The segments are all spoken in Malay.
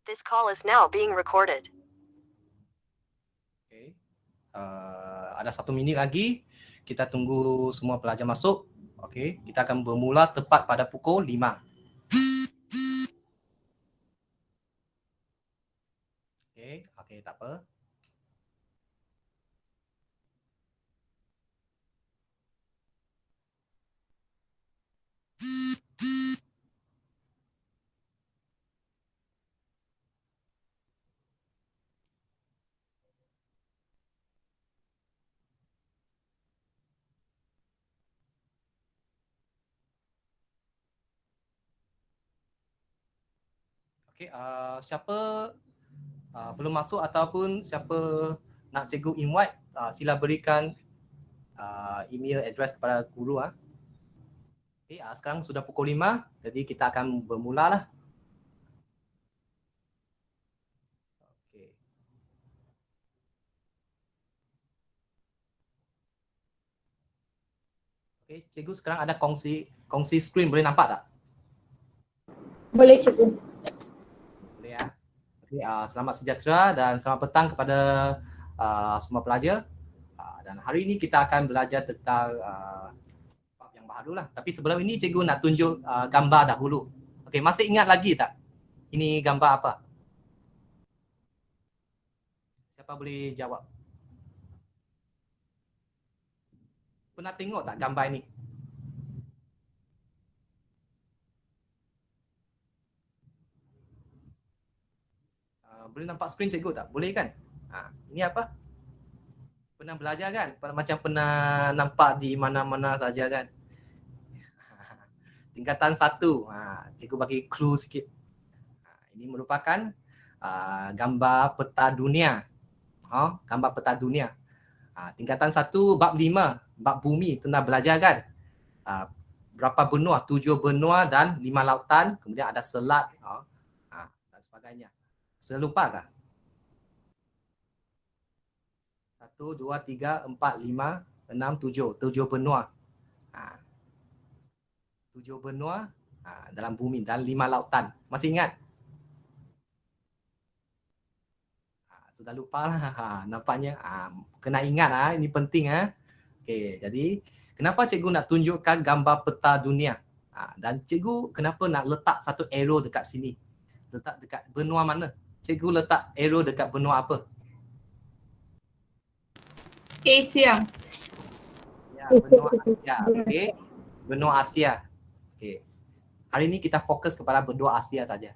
This call is now being recorded. Okay. Ada 1 minit lagi. Kita tunggu semua pelajar masuk. Okay. Kita akan bermula tepat pada pukul 5. Okay, tak apa. Okay, siapa belum masuk ataupun siapa nak cikgu invite, sila berikan email address kepada guru. Okay, sekarang sudah pukul 5, jadi kita akan bermula lah. Okay. Okay, cikgu sekarang ada kongsi skrin, boleh nampak tak? Boleh cikgu. Boleh ya. Okay, selamat sejahtera dan selamat petang kepada semua pelajar. Dan hari ini kita akan belajar tentang bab yang baru lah. Tapi sebelum ini cikgu nak tunjuk gambar dahulu. Okay, masih ingat lagi tak? Ini gambar apa? Siapa boleh jawab? Pernah tengok tak gambar ini? Boleh nampak skrin cikgu tak? Boleh kan? Ini apa? Pernah belajar kan? Macam pernah nampak di mana-mana saja kan? Tingkatan 1. Cikgu bagi clue sikit. Ini merupakan gambar peta dunia. Gambar peta dunia. Tingkatan 1 bab 5, bab bumi, pernah belajar kan? Berapa benua? 7 benua dan 5 lautan. Kemudian ada selat dan sebagainya. Sudah lupa kah? 1, 2, 3, 4, 5, 6, 7. 7 benua. 7 benua dalam bumi dan 5 lautan. Masih ingat? Sudah lupa lah. Nampaknya kena ingat ini penting. Okey, jadi kenapa cikgu nak tunjukkan gambar peta dunia? Dan cikgu kenapa nak letak satu arrow dekat sini? Letak dekat benua mana? Cikgu letak arrow dekat benua apa? Asia. Ya, benua Asia. Okey. Benua Asia. Okey. Hari ini kita fokus kepada benua Asia saja.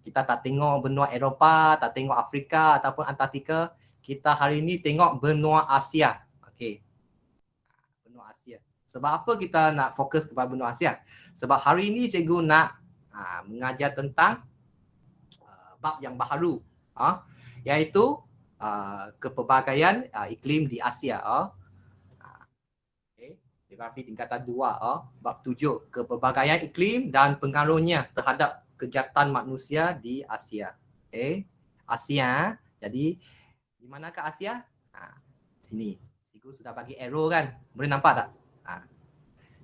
Kita tak tengok benua Eropah, tak tengok Afrika ataupun Antartika. Kita hari ini tengok benua Asia. Okey. Benua Asia. Sebab apa kita nak fokus kepada benua Asia? Sebab hari ini cikgu nak mengajar tentang bab yang baru, iaitu kepelbagaian iklim di Asia. Geografi tingkatan 2, bab 7, kepelbagaian iklim dan pengaruhnya terhadap kegiatan manusia di Asia. Asia. Jadi di manakah Asia? Sini. Cikgu sudah bagi arrow kan? Boleh nampak tak?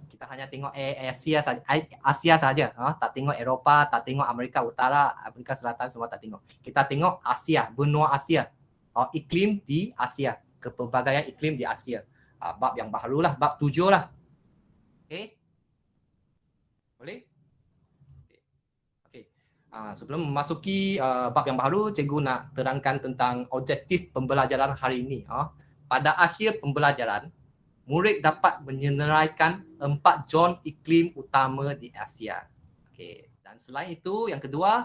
Kita hanya tengok Asia saja. Tak tengok Eropah, tak tengok Amerika Utara, Amerika Selatan, semua tak tengok. Kita tengok Asia, benua Asia. Iklim di Asia, kepelbagaian iklim di Asia. Bab yang baru lah, bab 7 lah. Okey? Boleh? Okey. Sebelum memasuki bab yang baru, cikgu nak terangkan tentang objektif pembelajaran hari ini. Pada akhir pembelajaran, murid dapat menyenaraikan 4 zon iklim utama di Asia. Okey. Dan selain itu, yang kedua,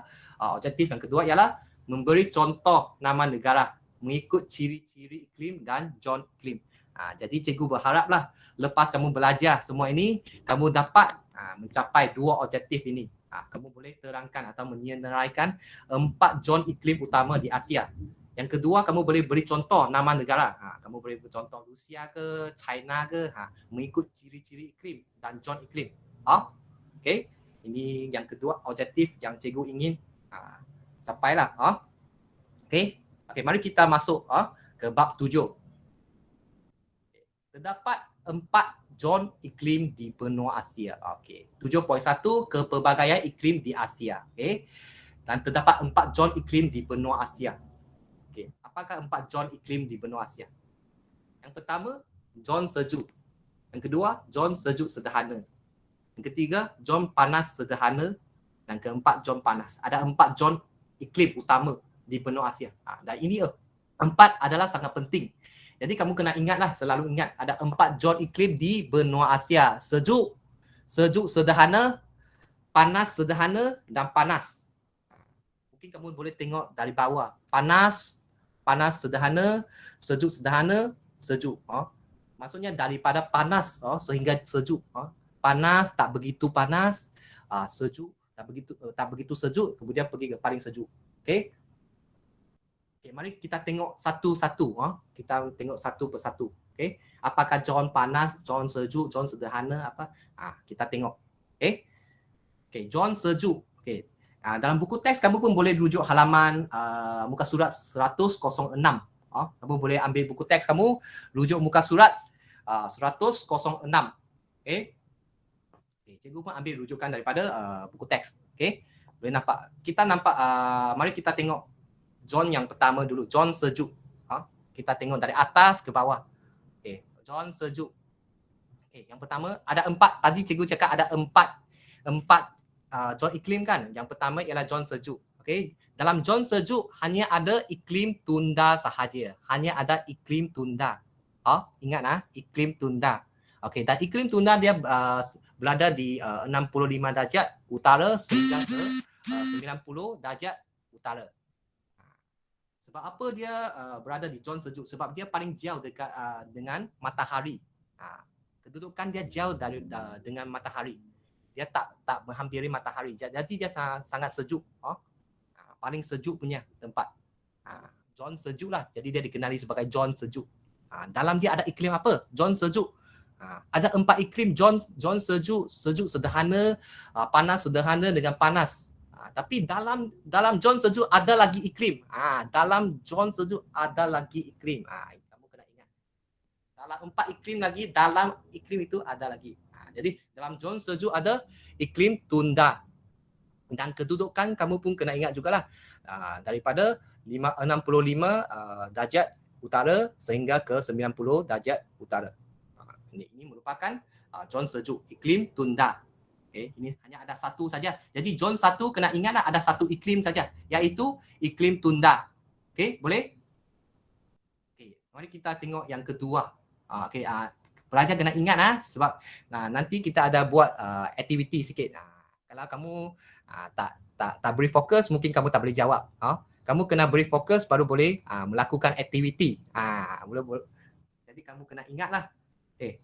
objektif yang kedua ialah memberi contoh nama negara mengikut ciri-ciri iklim dan zon iklim. Jadi cikgu berharaplah lepas kamu belajar semua ini, kamu dapat mencapai 2 objektif ini. Kamu boleh terangkan atau menyenaraikan 4 zon iklim utama di Asia. Yang kedua, kamu boleh beri contoh nama negara. Kamu boleh beri contoh Rusia ke, China ke, mengikut ciri-ciri iklim dan zon iklim. Okey. Ini yang kedua objektif yang cikgu ingin capailah. Okey. Okey, mari kita masuk ke bab 7. Terdapat 4 zon iklim di benua Asia. Okey. 7.1 kepelbagaian iklim di Asia. Okey. Dan terdapat 4 zon iklim di benua Asia. Okey, apakah 4 zon iklim di benua Asia? Yang pertama, zon sejuk. Yang kedua, zon sejuk sederhana. Yang ketiga, zon panas sederhana. Dan keempat, zon panas. Ada 4 zon iklim utama di benua Asia. Dan ini 4 adalah sangat penting. Jadi kamu kena ingatlah, selalu ingat ada 4 zon iklim di benua Asia. Sejuk, sejuk sederhana, panas sederhana dan panas. Mungkin kamu boleh tengok dari bawah. Panas, panas sederhana, sejuk sederhana, sejuk. Maksudnya daripada panas sehingga sejuk. Panas, tak begitu panas, sejuk, tak begitu sejuk, kemudian pergi ke paling sejuk. Okey? Okay, mari kita tengok satu-satu. Kita tengok satu persatu. Okay? Apakah zon panas, zon sejuk, zon sederhana, apa? Kita tengok. Okay? Okay, zon sejuk. Okay. Dalam buku teks kamu pun boleh rujuk halaman muka surat 106. Kamu boleh ambil buku teks kamu, rujuk muka surat 106. Okay? Okay, cikgu pun ambil rujukan daripada buku teks. Okay? Boleh nampak. Kita nampak, mari kita tengok zon yang pertama dulu, zon sejuk. Kita tengok dari atas ke bawah. Okay, zon sejuk. Okay, yang pertama ada 4. Tadi cikgu cakap ada 4 zon iklim kan. Yang pertama ialah zon sejuk. Okay, dalam zon sejuk hanya ada iklim tunda sahaja. Hanya ada iklim tunda. Ingat iklim tunda. Okay, dan iklim tunda dia berada di 65 darjat utara sehingga ke 90 darjat utara. Sebab apa dia berada di zon sejuk? Sebab dia paling jauh dekat dengan matahari. Kedudukan dia jauh dengan matahari. Dia tak menghampiri matahari. Jadi dia sangat sejuk. Paling sejuk punya tempat. Zon sejuk lah. Jadi dia dikenali sebagai zon sejuk. Dalam dia ada iklim apa? Zon sejuk. Ada 4 iklim zon sejuk, sejuk sederhana, panas sederhana dengan panas. Tapi dalam zon sejuk ada lagi iklim. Dalam zon sejuk ada lagi iklim. Kamu kena ingat. Dalam 4 iklim lagi, dalam iklim itu ada lagi. Jadi dalam zon sejuk ada iklim tunda. Dan kedudukan kamu pun kena ingat jugalah. Daripada 65 darjat utara sehingga ke 90 darjat utara. Ini merupakan zon sejuk, iklim tunda. Okay, ini hanya ada satu saja. Jadi zon 1 kena ingatlah ada satu iklim saja, iaitu iklim tunda. Okey, boleh? Okey, mari kita tengok yang kedua. Okey, pelajar kena ingat sebab nanti kita ada buat aktiviti sikit. Kalau kamu tak beri fokus, mungkin kamu tak boleh jawab. Kamu kena beri fokus baru boleh melakukan aktiviti. Jadi kamu kena ingatlah.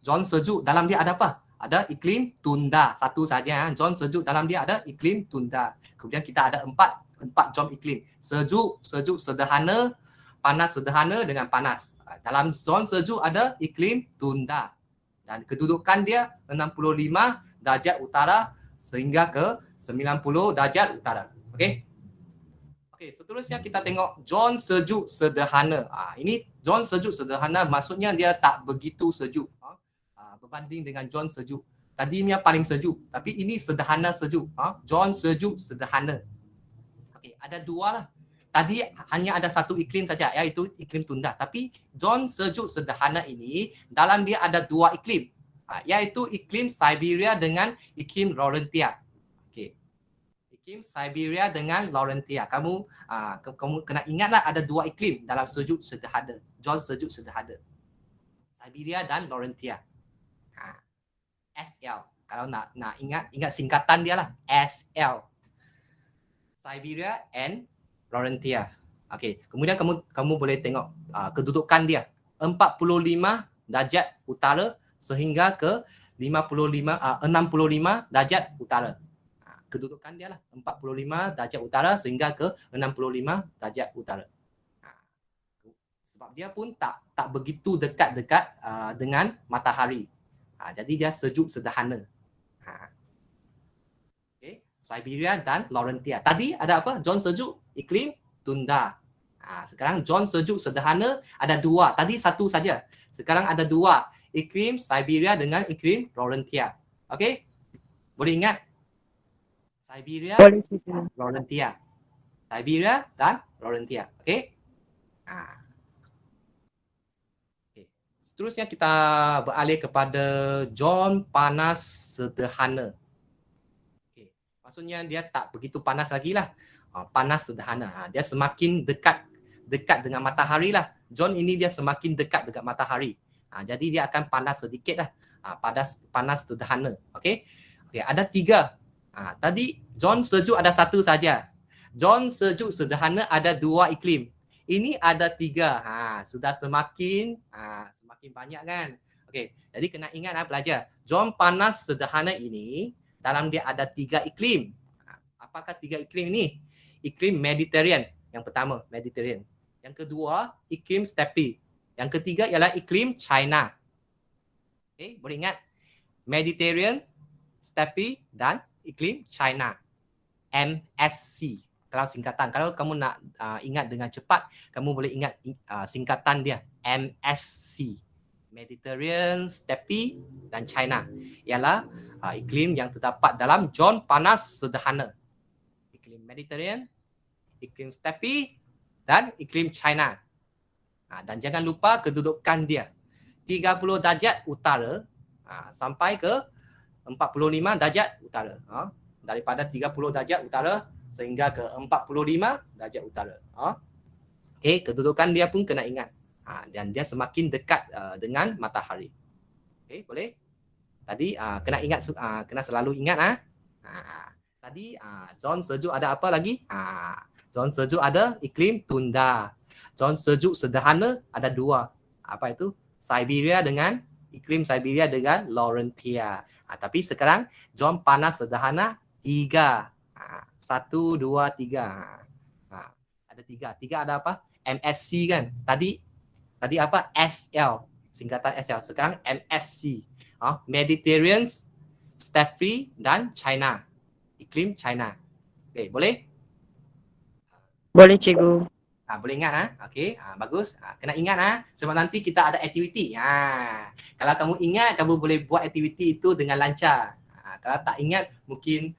Zon sejuk dalam dia ada apa? Ada iklim tunda. Satu saja. Zon sejuk dalam dia ada iklim tunda. Kemudian kita ada 4 zon iklim. Sejuk, sejuk sederhana, panas sederhana dengan panas. Dalam zon sejuk ada iklim tunda. Dan kedudukan dia 65 darjat utara sehingga ke 90 darjat utara. Okey? Okey, seterusnya kita tengok zon sejuk sederhana. Ini zon sejuk sederhana maksudnya dia tak begitu sejuk. Berbanding dengan zon sejuk. Tadinya paling sejuk, tapi ini sederhana sejuk. Zon sejuk sederhana. Okey, ada 2 lah. Tadi hanya ada satu iklim saja, iaitu iklim tunda. Tapi zon sejuk sederhana ini dalam dia ada 2 iklim, iaitu iklim Siberia dengan iklim Laurentia. Okey. Iklim Siberia dengan Laurentia. Kamu kena ingatlah ada 2 iklim dalam sejuk sederhana. Zon sejuk sederhana. Siberia dan Laurentia. SL. Kalau nak ingat singkatan dia lah. SL. Siberia and Laurentia. Okey, kemudian kamu boleh tengok kedudukan dia. 45 darjat utara sehingga ke 65 darjat utara. Kedudukan dia lah 45 darjat utara sehingga ke 65 darjat utara. Sebab dia pun tak begitu dekat-dekat dengan matahari. Jadi dia sejuk sederhana. Okay. Siberia dan Laurentia. Tadi ada apa? Zon sejuk, iklim tunda. Sekarang zon sejuk sederhana ada 2. Tadi satu saja. Sekarang ada 2. Iklim Siberia dengan iklim Laurentia. Okey? Boleh ingat? Siberia, Laurentia. Siberia dan Laurentia. Okey. Okay. Seterusnya kita beralih kepada zon panas sederhana. Okay. Maksudnya dia tak begitu panas lagi lah. Panas sederhana. Dia semakin dekat dengan matahari lah. Zon ini dia semakin dekat dengan matahari. Jadi dia akan panas sedikit lah. Panas sederhana. Okey. Okay. Ada 3. Tadi zon sejuk ada 1 saja. Zon sejuk sederhana ada 2 iklim. Ini ada 3. Sudah semakin banyak kan. Okey, jadi kena ingat pelajar. Zon panas sederhana ini dalam dia ada 3 iklim. Apakah 3 iklim ini? Iklim Mediterranean yang pertama, Mediterranean. Yang kedua, iklim steppe. Yang ketiga ialah iklim China. Okey, boleh ingat Mediterranean, steppe dan iklim China. MSC. Kalau singkatan, kalau kamu nak ingat dengan cepat, kamu boleh ingat singkatan dia, MSC. Mediterranean, steppe dan China. Ialah iklim yang terdapat dalam zon panas sederhana. Iklim Mediterranean, iklim steppe dan iklim China. Dan jangan lupa kedudukan dia. 30 darjat utara sampai ke 45 darjat utara. Daripada 30 darjat utara sehingga ke 45 darjat utara. Okey, kedudukan dia pun kena ingat. Dan dia semakin dekat dengan matahari. Okey, boleh? Tadi kena ingat, kena selalu ingat. Tadi zon sejuk ada apa lagi? Zon sejuk ada iklim tundra. Zon sejuk sederhana ada 2. Apa itu? Siberia dengan iklim Siberia dengan Laurentia. Tapi sekarang zon panas sederhana 3. 1, 2, 3. Ada 3. 3 ada apa? MSC kan. Tadi apa? SL. Singkatan SL. Sekarang MSC. Mediterranean, steppe dan China. Iklim China. Okey, boleh? Boleh cikgu. Boleh ingat okey, bagus. Kena ingat sebab nanti kita ada aktiviti. Kalau kamu ingat, kamu boleh buat aktiviti itu dengan lancar. Kalau tak ingat, mungkin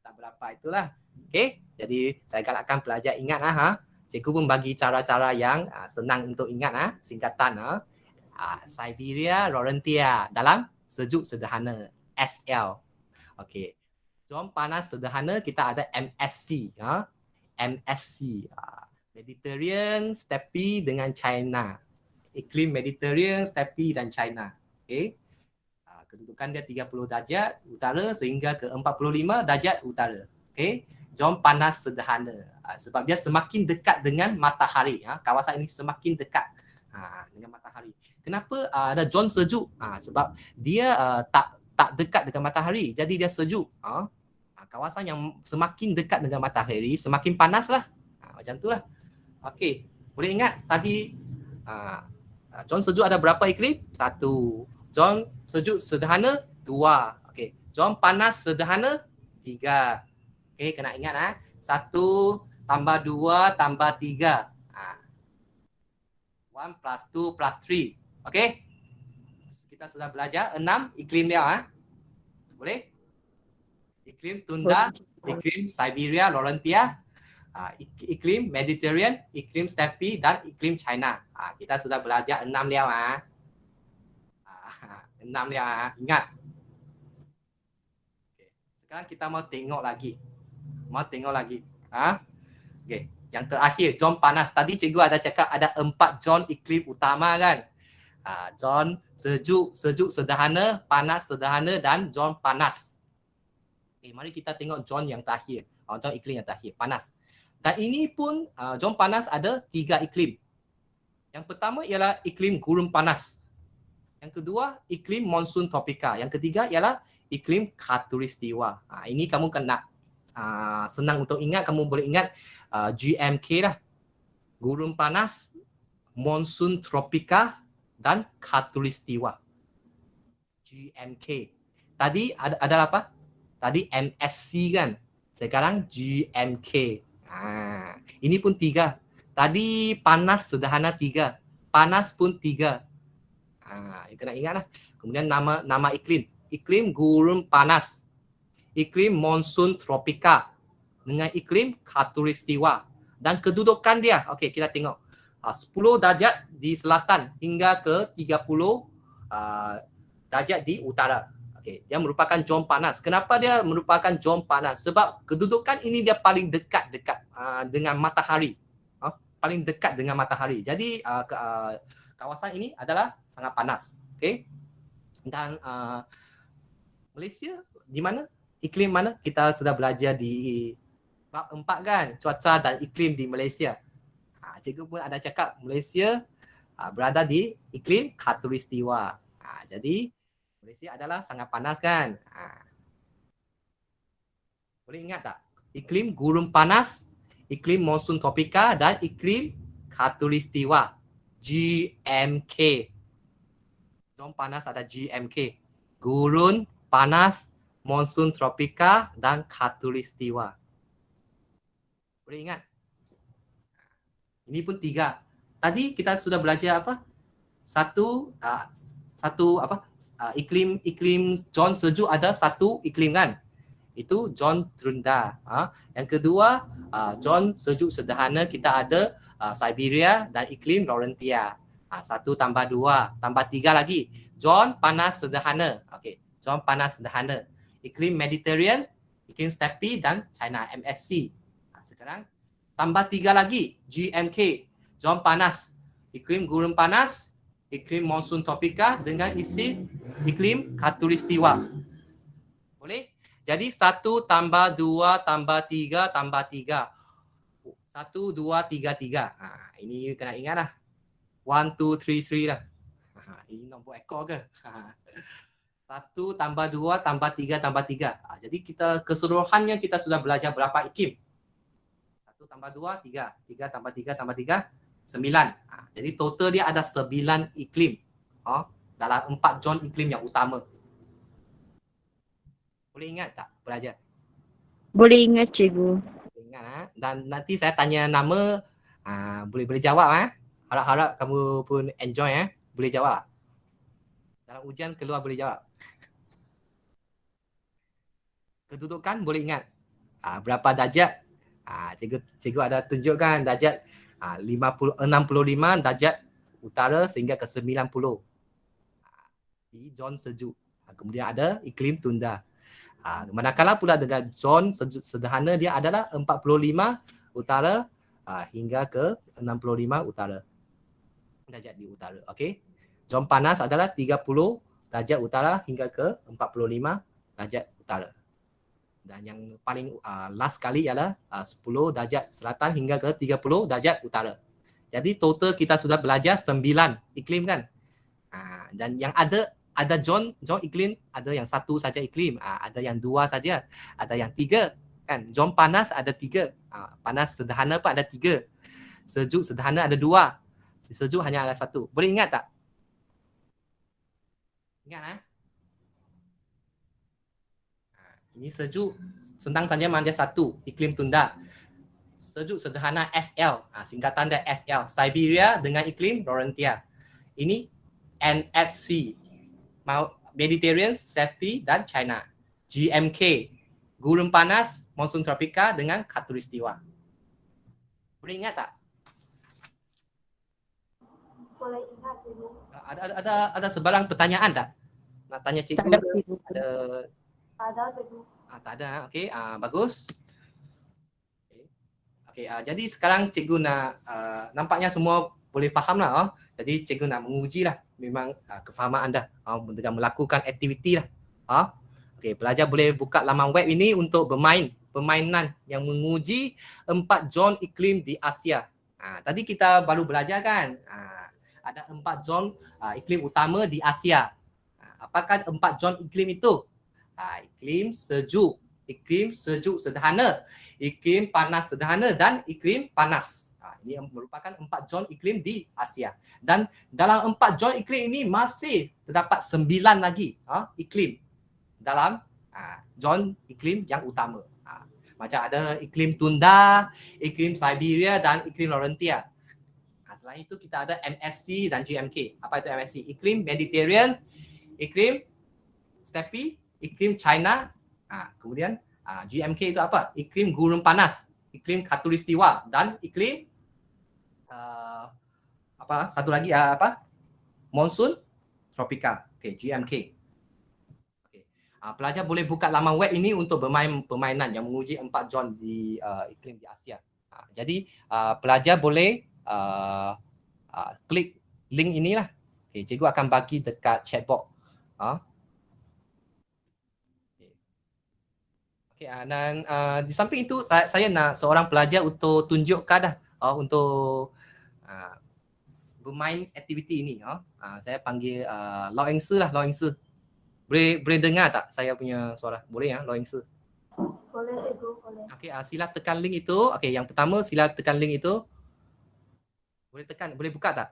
tak berapa itulah. Okey, jadi saya galakkan pelajar ingat Cikgu pun bagi cara-cara yang senang untuk ingat singkatan Siberia, Laurentia dalam sejuk sederhana SL. Okey. Zon panas sederhana kita ada MSC. MSC. Mediterranean, steppe dengan China. Iklim Mediterranean, steppe dan China. Okey. Kedudukan dia 30 darjat utara sehingga ke 45 darjat utara. Okey. Zon panas sederhana. Sebab dia semakin dekat dengan matahari. Kawasan ini semakin dekat dengan matahari. Kenapa ada zon sejuk? Sebab dia tak dekat dengan matahari. Jadi dia sejuk. Kawasan yang semakin dekat dengan matahari semakin panas lah. Macam tu lah. Okey. Boleh ingat tadi zon sejuk ada berapa iklim? 1. Zon sejuk sederhana 2. Okey. Zon panas sederhana 3. Okey, kena ingat 1 tambah 2 tambah 3. 1 plus 2 plus 3. Okey? Kita sudah belajar 6 iklim dia. Boleh? Iklim tundra, iklim Siberia, Laurentia, iklim Mediterranean, iklim steppe dan iklim China. Kita sudah belajar 6 dia. 6 dia. Ingat. Okay. Sekarang kita mau tengok lagi. Okey. Yang terakhir, zon panas. Tadi cikgu ada cakap ada 4 zon iklim utama kan. Zon sejuk sederhana, panas sederhana dan zon panas. Okay, mari kita tengok zon yang terakhir. Zon iklim yang terakhir, panas. Dan ini pun zon panas ada 3 iklim. Yang pertama ialah iklim gurun panas. Yang kedua, iklim monsun tropika. Yang ketiga ialah iklim khatulistiwa. Ini kamu kena senang untuk ingat, kamu boleh ingat GMK lah. Gurun panas, monsun tropika dan khatulistiwa. GMK. Tadi ada apa? Tadi MSC kan. Sekarang GMK. Ini pun 3. Tadi panas sederhana 3. Panas pun 3. Kena ingat lah. Kemudian nama iklim. Iklim gurun panas. Iklim monsun tropika dengan iklim khatulistiwa. Dan kedudukan dia, okey kita tengok 10 darjat di selatan hingga ke 30 darjat di utara. Okey, dia merupakan zon panas. Kenapa dia merupakan zon panas? Sebab kedudukan ini dia paling dekat dengan matahari. Paling dekat dengan matahari. Jadi kawasan ini adalah sangat panas. Okey. Dan Malaysia di mana? Iklim mana? Kita sudah belajar di bab 4 kan, cuaca dan iklim di Malaysia. Cikgu pun ada cakap Malaysia berada di iklim khatulistiwa. Jadi Malaysia adalah sangat panas kan. Boleh ingat tak? Iklim gurun panas, iklim monsun tropika dan iklim khatulistiwa. GMK. Zon panas ada GMK. Gurun, panas, monsun tropika dan khatulistiwa. Boleh ingat? Ini pun 3. Tadi kita sudah belajar apa? Satu iklim zon sejuk ada satu iklim kan? Itu zon tundra. Yang kedua zon sejuk sederhana kita ada Siberia dan iklim Laurentia. 1 tambah 2 tambah 3 lagi. Zon panas sederhana. Okey, zon panas sederhana. Iklim Mediterranean, iklim steppe dan China MSC. Sekarang tambah 3 lagi, GMK, zon panas, iklim gurun panas, iklim monsun tropika dengan iklim khatulistiwa. Boleh? Jadi 1 tambah 2 tambah 3 tambah 3. 1, 2, 3, 3. Ini kena ingat lah. 1, 2, 3, 3 lah. Ini nombor ekor ke? 1 tambah 2 tambah 3 tambah 3. Jadi kita keseluruhannya kita sudah belajar berapa iklim. 1 tambah 2, 3. 3 tambah 3 tambah 3, 9. Jadi total dia ada 9 iklim. Dalam 4 zon iklim yang utama. Boleh ingat tak belajar? Boleh ingat cikgu. Boleh ingat. Dan nanti saya tanya nama, boleh jawab. Harap-harap kamu pun enjoy. Boleh jawab. Dalam ujian keluar boleh jawab. Kedudukan boleh ingat. Berapa darjat? Cikgu ada tunjukkan darjat 65 darjat utara sehingga ke 90 di zon sejuk. Kemudian ada iklim tundra. Manakala pula dengan zon sejuk sederhana dia adalah 45 utara hingga ke 65 utara. Darjat di utara. Okey. Zon panas adalah 30 darjat utara hingga ke 45 darjat utara. Dan yang paling last kali ialah 10 darjat selatan hingga ke 30 darjat utara. Jadi total kita sudah belajar 9 iklim kan. Dan yang ada zon iklim, ada yang 1 saja iklim, ada yang 2 saja, ada yang 3 kan. Zon panas ada 3. Panas sederhana pun ada 3. Sejuk sederhana ada 2. Sejuk hanya ada 1. Boleh ingat tak? Ingat ini sejuk senang saja mana dia 1, iklim tundra. Sejuk sederhana SL, singkatan dia SL, Siberia dengan iklim Laurentia. Ini NFC, Mediterranean, steppe dan China. GMK, gurun panas, monsun tropika dengan khatulistiwa. Boleh ingat tak? Boleh ingat cikgu. Ada sebarang pertanyaan tak? Nak tanya cikgu? Tak ada, cikgu. Ada cikgu. Tak ada. Okey, bagus. Okey, jadi sekarang cikgu nak nampaknya semua boleh faham lah. Jadi cikgu nak menguji lah memang kefahaman anda dengan melakukan aktiviti lah. Okey, pelajar boleh buka laman web ini untuk permainan yang menguji 4 zon iklim di Asia. Tadi kita baru belajar kan, ada 4 zon iklim utama di Asia. Apakah 4 zon iklim itu? Iklim sejuk sederhana, iklim panas sederhana dan iklim panas. Ini merupakan 4 zon iklim di Asia. Dan dalam 4 zon iklim ini masih terdapat 9 lagi iklim dalam zon iklim yang utama. Macam ada iklim tundra, iklim Siberia dan iklim Laurentia. Selain itu kita ada MSC dan GMK. Apa itu MSC? Iklim Mediterranean, iklim steppe, iklim China. Kemudian GMK itu apa? Iklim gurun panas. iklim khatulistiwa dan iklim satu lagi monsun tropika. Okey, GMK. Okey. Pelajar boleh buka laman web ini untuk bermain permainan yang menguji 4 zon di iklim di Asia. Jadi pelajar boleh klik link inilah. Okey, cikgu akan bagi dekat chat box. Okay, dan di samping itu saya nak seorang pelajar untuk tunjukkan untuk bermain aktiviti ini. Saya panggil Lau Eng Se lah, Lau Eng Se. Boleh dengar tak saya punya suara? Boleh ya, Lau Eng Se? Boleh cikgu, boleh. Okey, sila tekan link itu. Okey, yang pertama sila tekan link itu. Boleh buka tak?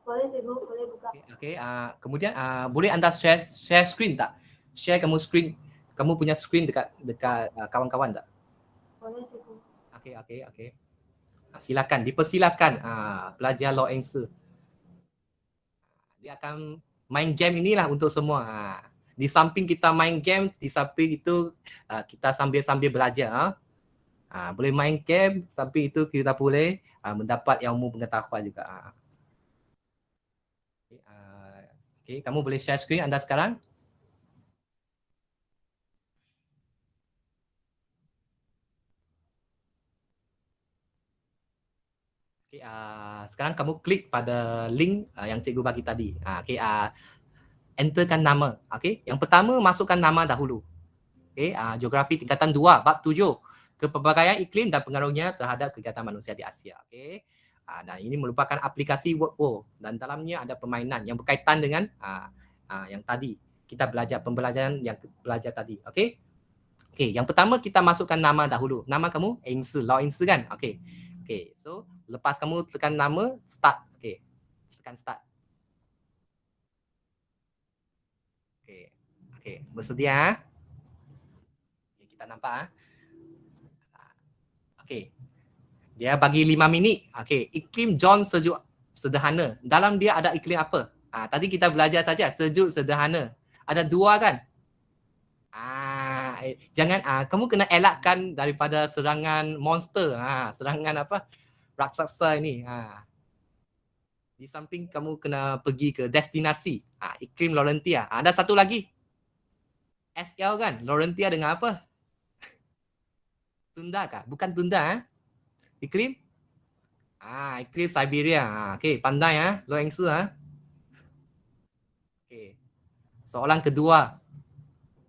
Boleh cikgu, boleh buka. Okey, kemudian boleh anda share screen tak? Share kamu screen, kamu punya screen dekat kawan-kawan tak? Boleh cikgu. Okey. Silakan, dipersilakan pelajar Lau Eng Se. Dia akan main game inilah untuk semua. Di samping kita main game, di samping itu kita sambil belajar. Boleh main game, samping itu kita boleh mendapat ilmu pengetahuan juga. Okey, kamu boleh share screen anda sekarang. Okay, sekarang kamu klik pada link yang cikgu bagi tadi. Enterkan nama. Okay, yang pertama masukkan nama dahulu. Okay, geografi tingkatan 2, bab 7. Kepelbagaian iklim dan pengaruhnya terhadap kegiatan manusia di Asia. Okay. Dan ini merupakan aplikasi WordWorld dan dalamnya ada permainan yang berkaitan dengan yang tadi kita belajar, pembelajaran yang belajar tadi. Okay. Okay, yang pertama kita masukkan nama dahulu. Nama kamu Eng Se, Lau Eng Se kan? Okay. Okay, so lepas kamu tekan nama, start. Okay, tekan start. Okay, bersedia? Okay, kita nampak. Okay, dia bagi 5 minit. Okay, iklim John sejuk sederhana. Dalam dia ada iklim apa? Tadi kita belajar saja, sejuk sederhana. Ada 2 kan? Jangan, kamu kena elakkan daripada serangan monster. Serangan apa? Raksasa ini. Di samping kamu kena pergi ke destinasi. Iklim Laurentia. Ada satu lagi. SL kan? Laurentia dengan apa? Tunda kah? Bukan tunda. Iklim? Iklim Siberia. Okey, pandai Lau Eng Se. Okey. Soalan kedua.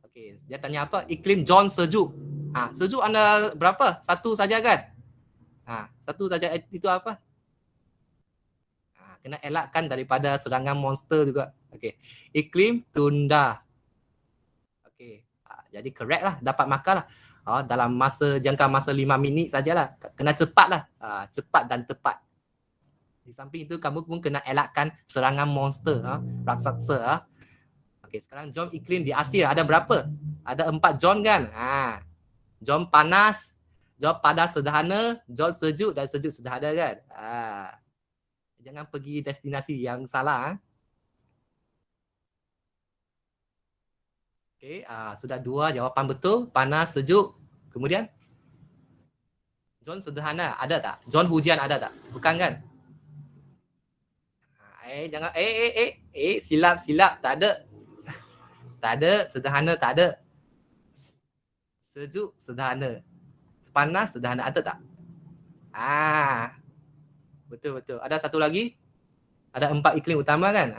Okey, dia tanya apa? Iklim John sejuk. Sejuk anda berapa? Satu saja kan? Satu saja. Itu apa? Kena elakkan daripada serangan monster juga. Okey. Iklim tunda. Okey. Jadi correct lah, dapat markah lah. Dalam jangka masa 5 minit sajalah. Kena cepat lah. Cepat dan tepat. Di samping itu kamu pun kena elakkan serangan monster, raksasa. Okey, sekarang zon iklim di Asia ada berapa? Ada 4 zon kan? Zon panas, zon panas sederhana, zon sejuk dan sejuk sederhana kan? Jangan pergi destinasi yang salah. Okey, sudah 2 jawapan betul, panas, sejuk. Kemudian zon sederhana ada tak? Zon hujan ada tak? Bukan kan? Jangan silap, tak ada. Tak ada, sederhana tak ada. Sejuk sederhana. Panas sederhana ada tak? Betul. Ada satu lagi? Ada 4 iklim utama kan?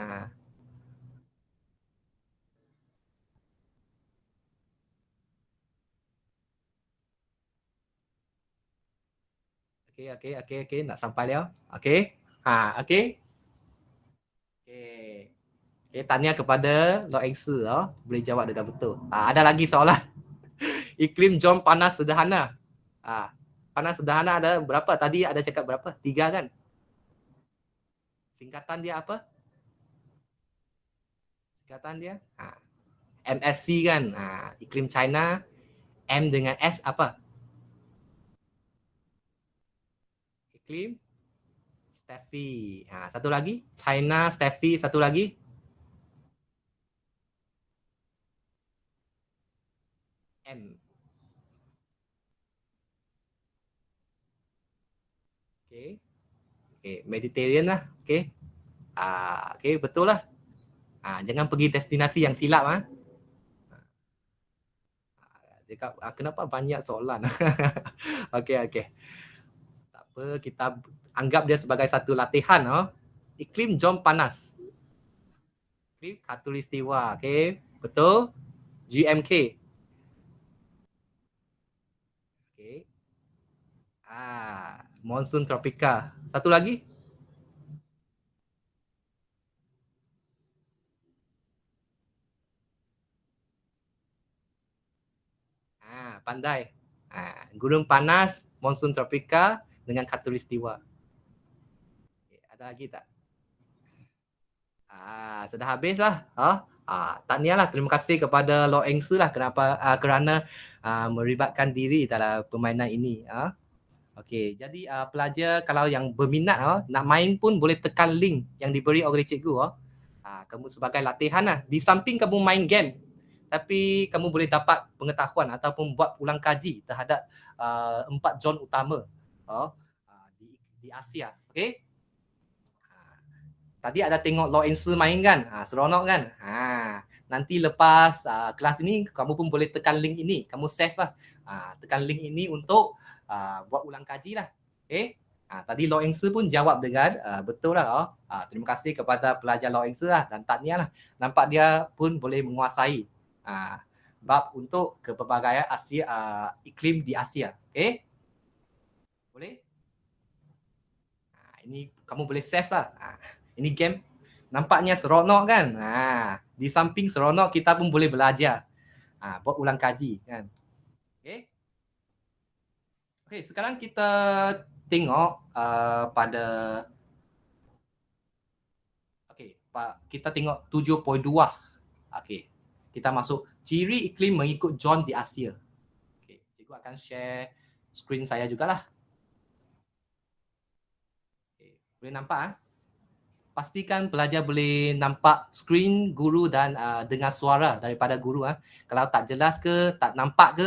Okey. Nak sampai dia. Okey. Okey. Tanya kepada Lau Eng Se. Boleh jawab dengan betul. Ada lagi soalan. Iklim John panas sederhana. Panas sederhana ada berapa? Tadi ada cakap berapa? 3 kan? Singkatan dia apa? Singkatan dia? MSC kan? Iklim China. M dengan S apa? Iklim Steffi. Satu lagi. China Steffi. Satu lagi. M. Okay. Okay, Mediterranean lah. Okay. Okay, betul lah. Jangan pergi destinasi yang silap. Cakap, kenapa banyak soalan? Okay. Tak apa, kita anggap dia sebagai satu latihan. Iklim jom panas. Iklim khatulistiwa. Okay, betul. GMK. Okay. Monsoon tropika. Satu lagi. Pandai. Gunung panas, monsoon tropika dengan khatulistiwa. Okay, ada lagi tak? Sudah habis lah. Tahniah lah. Terima kasih kepada Lo Eng Su lah kerana melibatkan diri dalam permainan ini. Okey, jadi pelajar kalau yang berminat nak main pun boleh tekan link yang diberi oleh cikgu. Kamu sebagai latihan lah. Di samping kamu main game, tapi kamu boleh dapat pengetahuan ataupun buat ulang kaji terhadap 4 zon utama di Asia. Okey. Tadi ada tengok Lo Eng Su main kan? Seronok kan? Nanti lepas kelas ini kamu pun boleh tekan link ini. Kamu save lah. Tekan link ini untuk buat ulang kaji lah. Okay? Tadi Lo Eng Su pun jawab dengan betul lah. Terima kasih kepada pelajar Lo Eng Su lah dan tahniah lah. Nampak dia pun boleh menguasai bab untuk kepelbagaian Asia, iklim di Asia. Okay? Boleh? Ini kamu boleh save lah. Ini game nampaknya seronok kan? Di samping seronok kita pun boleh belajar. Buat ulang kaji kan? Okay? Okay, sekarang kita tengok pada kita tengok 7.2. Okay. Kita masuk ciri iklim mengikut zon di Asia. Okay. Cikgu akan share screen saya jugalah. Okay. Boleh nampak? Pastikan pelajar boleh nampak screen guru dan dengar suara daripada guru. Kalau tak jelas ke, tak nampak ke,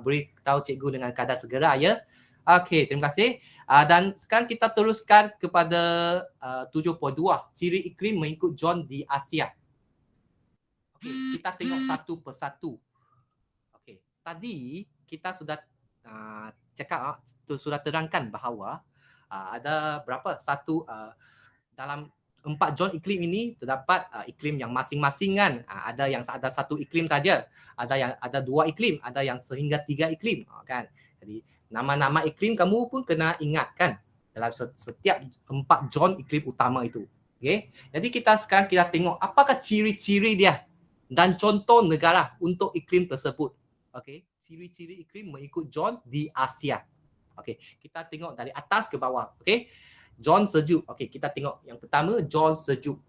boleh tahu cikgu dengan kadar segera ya. Okey, terima kasih. Dan sekarang kita teruskan kepada 7.2, ciri iklim mengikut zon di Asia. Okey, kita tengok satu persatu. Okey, tadi kita sudah cakap, sudah terangkan bahawa ada berapa? Dalam 4 zon iklim ini terdapat iklim yang masing-masing kan. Ada yang ada satu iklim saja, ada yang ada 2 iklim, ada yang sehingga 3 iklim kan. Jadi nama-nama iklim kamu pun kena ingat kan dalam setiap 4 zon iklim utama itu. Okey. Jadi sekarang kita tengok apakah ciri-ciri dia dan contoh negara untuk iklim tersebut. Okey. Ciri-ciri iklim mengikut zon di Asia. Okey, kita tengok dari atas ke bawah. Okey. Zon sejuk. Okey, kita tengok yang pertama, zon sejuk.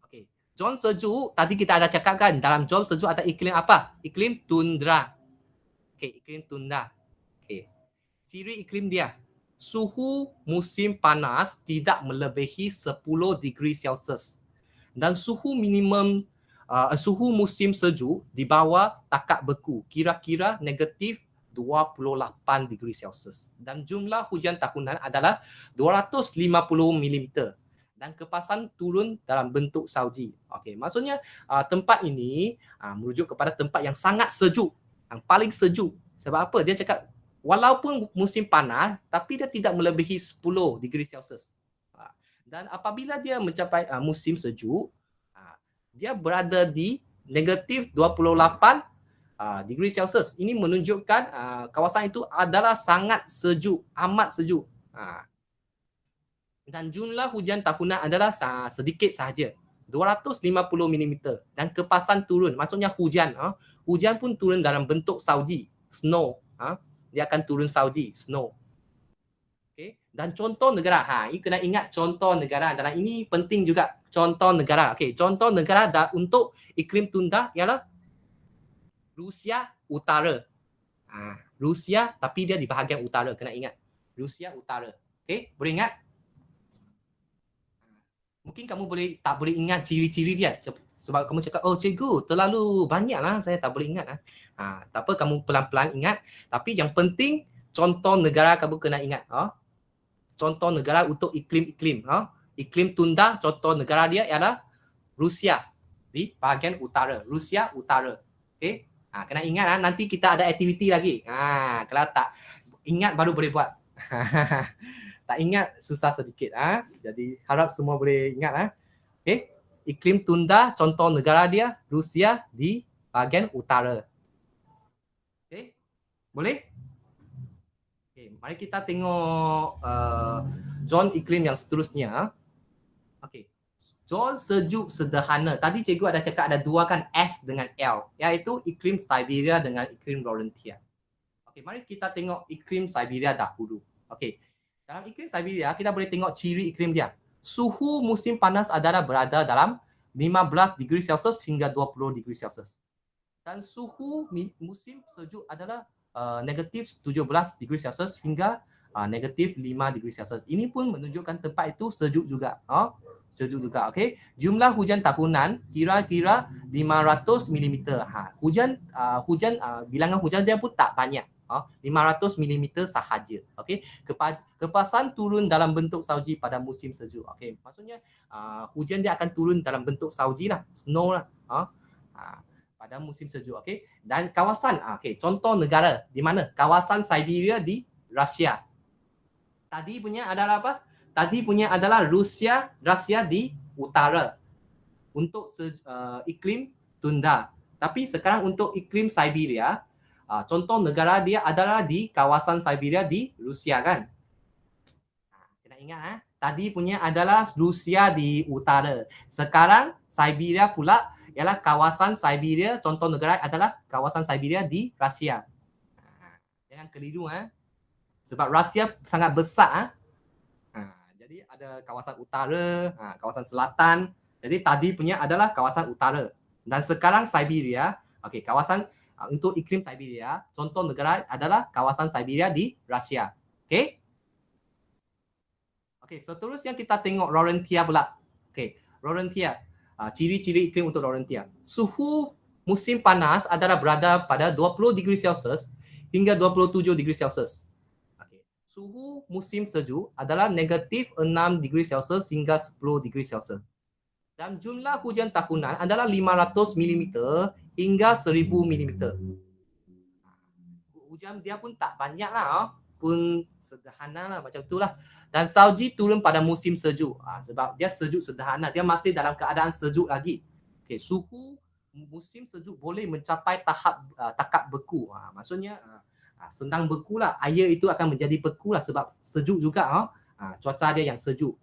Okey, zon sejuk tadi kita ada cakap kan, dalam zon sejuk ada iklim apa? Iklim tundra. Okey, iklim tundra. Okey. Ciri iklim dia, suhu musim panas tidak melebihi 10 degree Celsius dan suhu minimum suhu musim sejuk di bawah takat beku, kira-kira negatif 28 degree Celsius dan jumlah hujan tahunan adalah 250 mm dan kepasan turun dalam bentuk salji. Okey, maksudnya tempat ini merujuk kepada tempat yang sangat sejuk, yang paling sejuk. Sebab apa? Dia cakap walaupun musim panas tapi dia tidak melebihi 10 degree Celsius. Dan apabila dia mencapai musim sejuk, dia berada di negatif 28 degree Celsius. Ini menunjukkan kawasan itu adalah sangat sejuk, amat sejuk. Dan jumlah hujan tahunan adalah sedikit sahaja, 250 mm dan kepasan turun, maksudnya hujan. Hujan pun turun dalam bentuk salji, snow. Dia akan turun salji, snow. Okay. Dan contoh negara, ini kena ingat contoh negara, dan ini penting juga, contoh negara. Okay. Contoh negara untuk iklim tundra ialah Rusia Utara. Rusia tapi dia di bahagian utara, kena ingat. Rusia Utara. Okey, boleh ingat? Mungkin kamu tak boleh ingat ciri-ciri dia. Sebab kamu cakap, oh cikgu terlalu banyak lah, saya tak boleh ingat. Tak apa, kamu pelan-pelan ingat. Tapi yang penting contoh negara kamu kena ingat. Contoh negara untuk iklim-iklim. Iklim tunda, contoh negara dia ialah Rusia di bahagian utara. Rusia utara. Okay? Kena ingat nanti kita ada aktiviti lagi. Kalau tak ingat baru boleh buat. Tak ingat susah sedikit. Jadi harap semua boleh ingat. Okay? Iklim tunda, contoh negara dia Rusia di bahagian utara. Okay? Boleh? Okay, mari kita tengok zon iklim yang seterusnya. Okay. Zon sejuk sederhana. Tadi cikgu ada cakap ada dua kan, S dengan L, iaitu iklim Siberia dengan iklim Laurentia. Okay, mari kita tengok iklim Siberia dahulu. Okay. Dalam iklim Siberia, kita boleh tengok ciri iklim dia. Suhu musim panas adalah berada dalam 15 degree Celsius hingga 20 degree Celsius. Dan suhu musim sejuk adalah negatif 17 degree Celsius hingga negatif 5 degree Celsius. Ini pun menunjukkan tempat itu sejuk juga. Sejuk juga, okey. Jumlah hujan tahunan kira-kira 500 mm. Hujan bilangan hujan dia pun tak banyak. 500 mm sahaja. Okey. Kepasan turun dalam bentuk salji pada musim sejuk. Okey. Maksudnya hujan dia akan turun dalam bentuk salji lah, snow lah. Pada musim sejuk. Okey. Dan kawasan contoh negara di mana? Kawasan Siberia di Rusia. Tadi punya adalah apa? Tadi punya adalah Rusia di utara untuk iklim tunda. Tapi sekarang untuk iklim Siberia, contoh negara dia adalah di kawasan Siberia di Rusia kan. Kena ingat tadi punya adalah Rusia di utara. Sekarang Siberia pula ialah kawasan Siberia, contoh negara adalah kawasan Siberia di Rusia. Jangan keliru sebab Rusia sangat besar. Jadi ada kawasan utara, kawasan selatan. Jadi tadi punya adalah kawasan utara. Dan sekarang Siberia, kawasan untuk iklim Siberia, contoh negara adalah kawasan Siberia di Rusia. Seterusnya kita tengok Laurentia pula. Laurentia. Ciri-ciri iklim untuk Laurentia. Suhu musim panas adalah berada pada 20 degree Celsius hingga 27 degree Celsius. Suhu musim sejuk adalah negatif 6 degree Celsius hingga 10 degree Celsius. Dan jumlah hujan tahunan adalah 500 mm hingga 1000 mm. Hujan dia pun tak banyak lah, pun sederhana lah macam itulah. Dan salji turun pada musim sejuk. Sebab dia sejuk sederhana, dia masih dalam keadaan sejuk lagi. Suhu musim sejuk boleh mencapai takap beku. Maksudnya senang beku lah. Air itu akan menjadi beku lah sebab sejuk juga. Cuaca dia yang sejuk.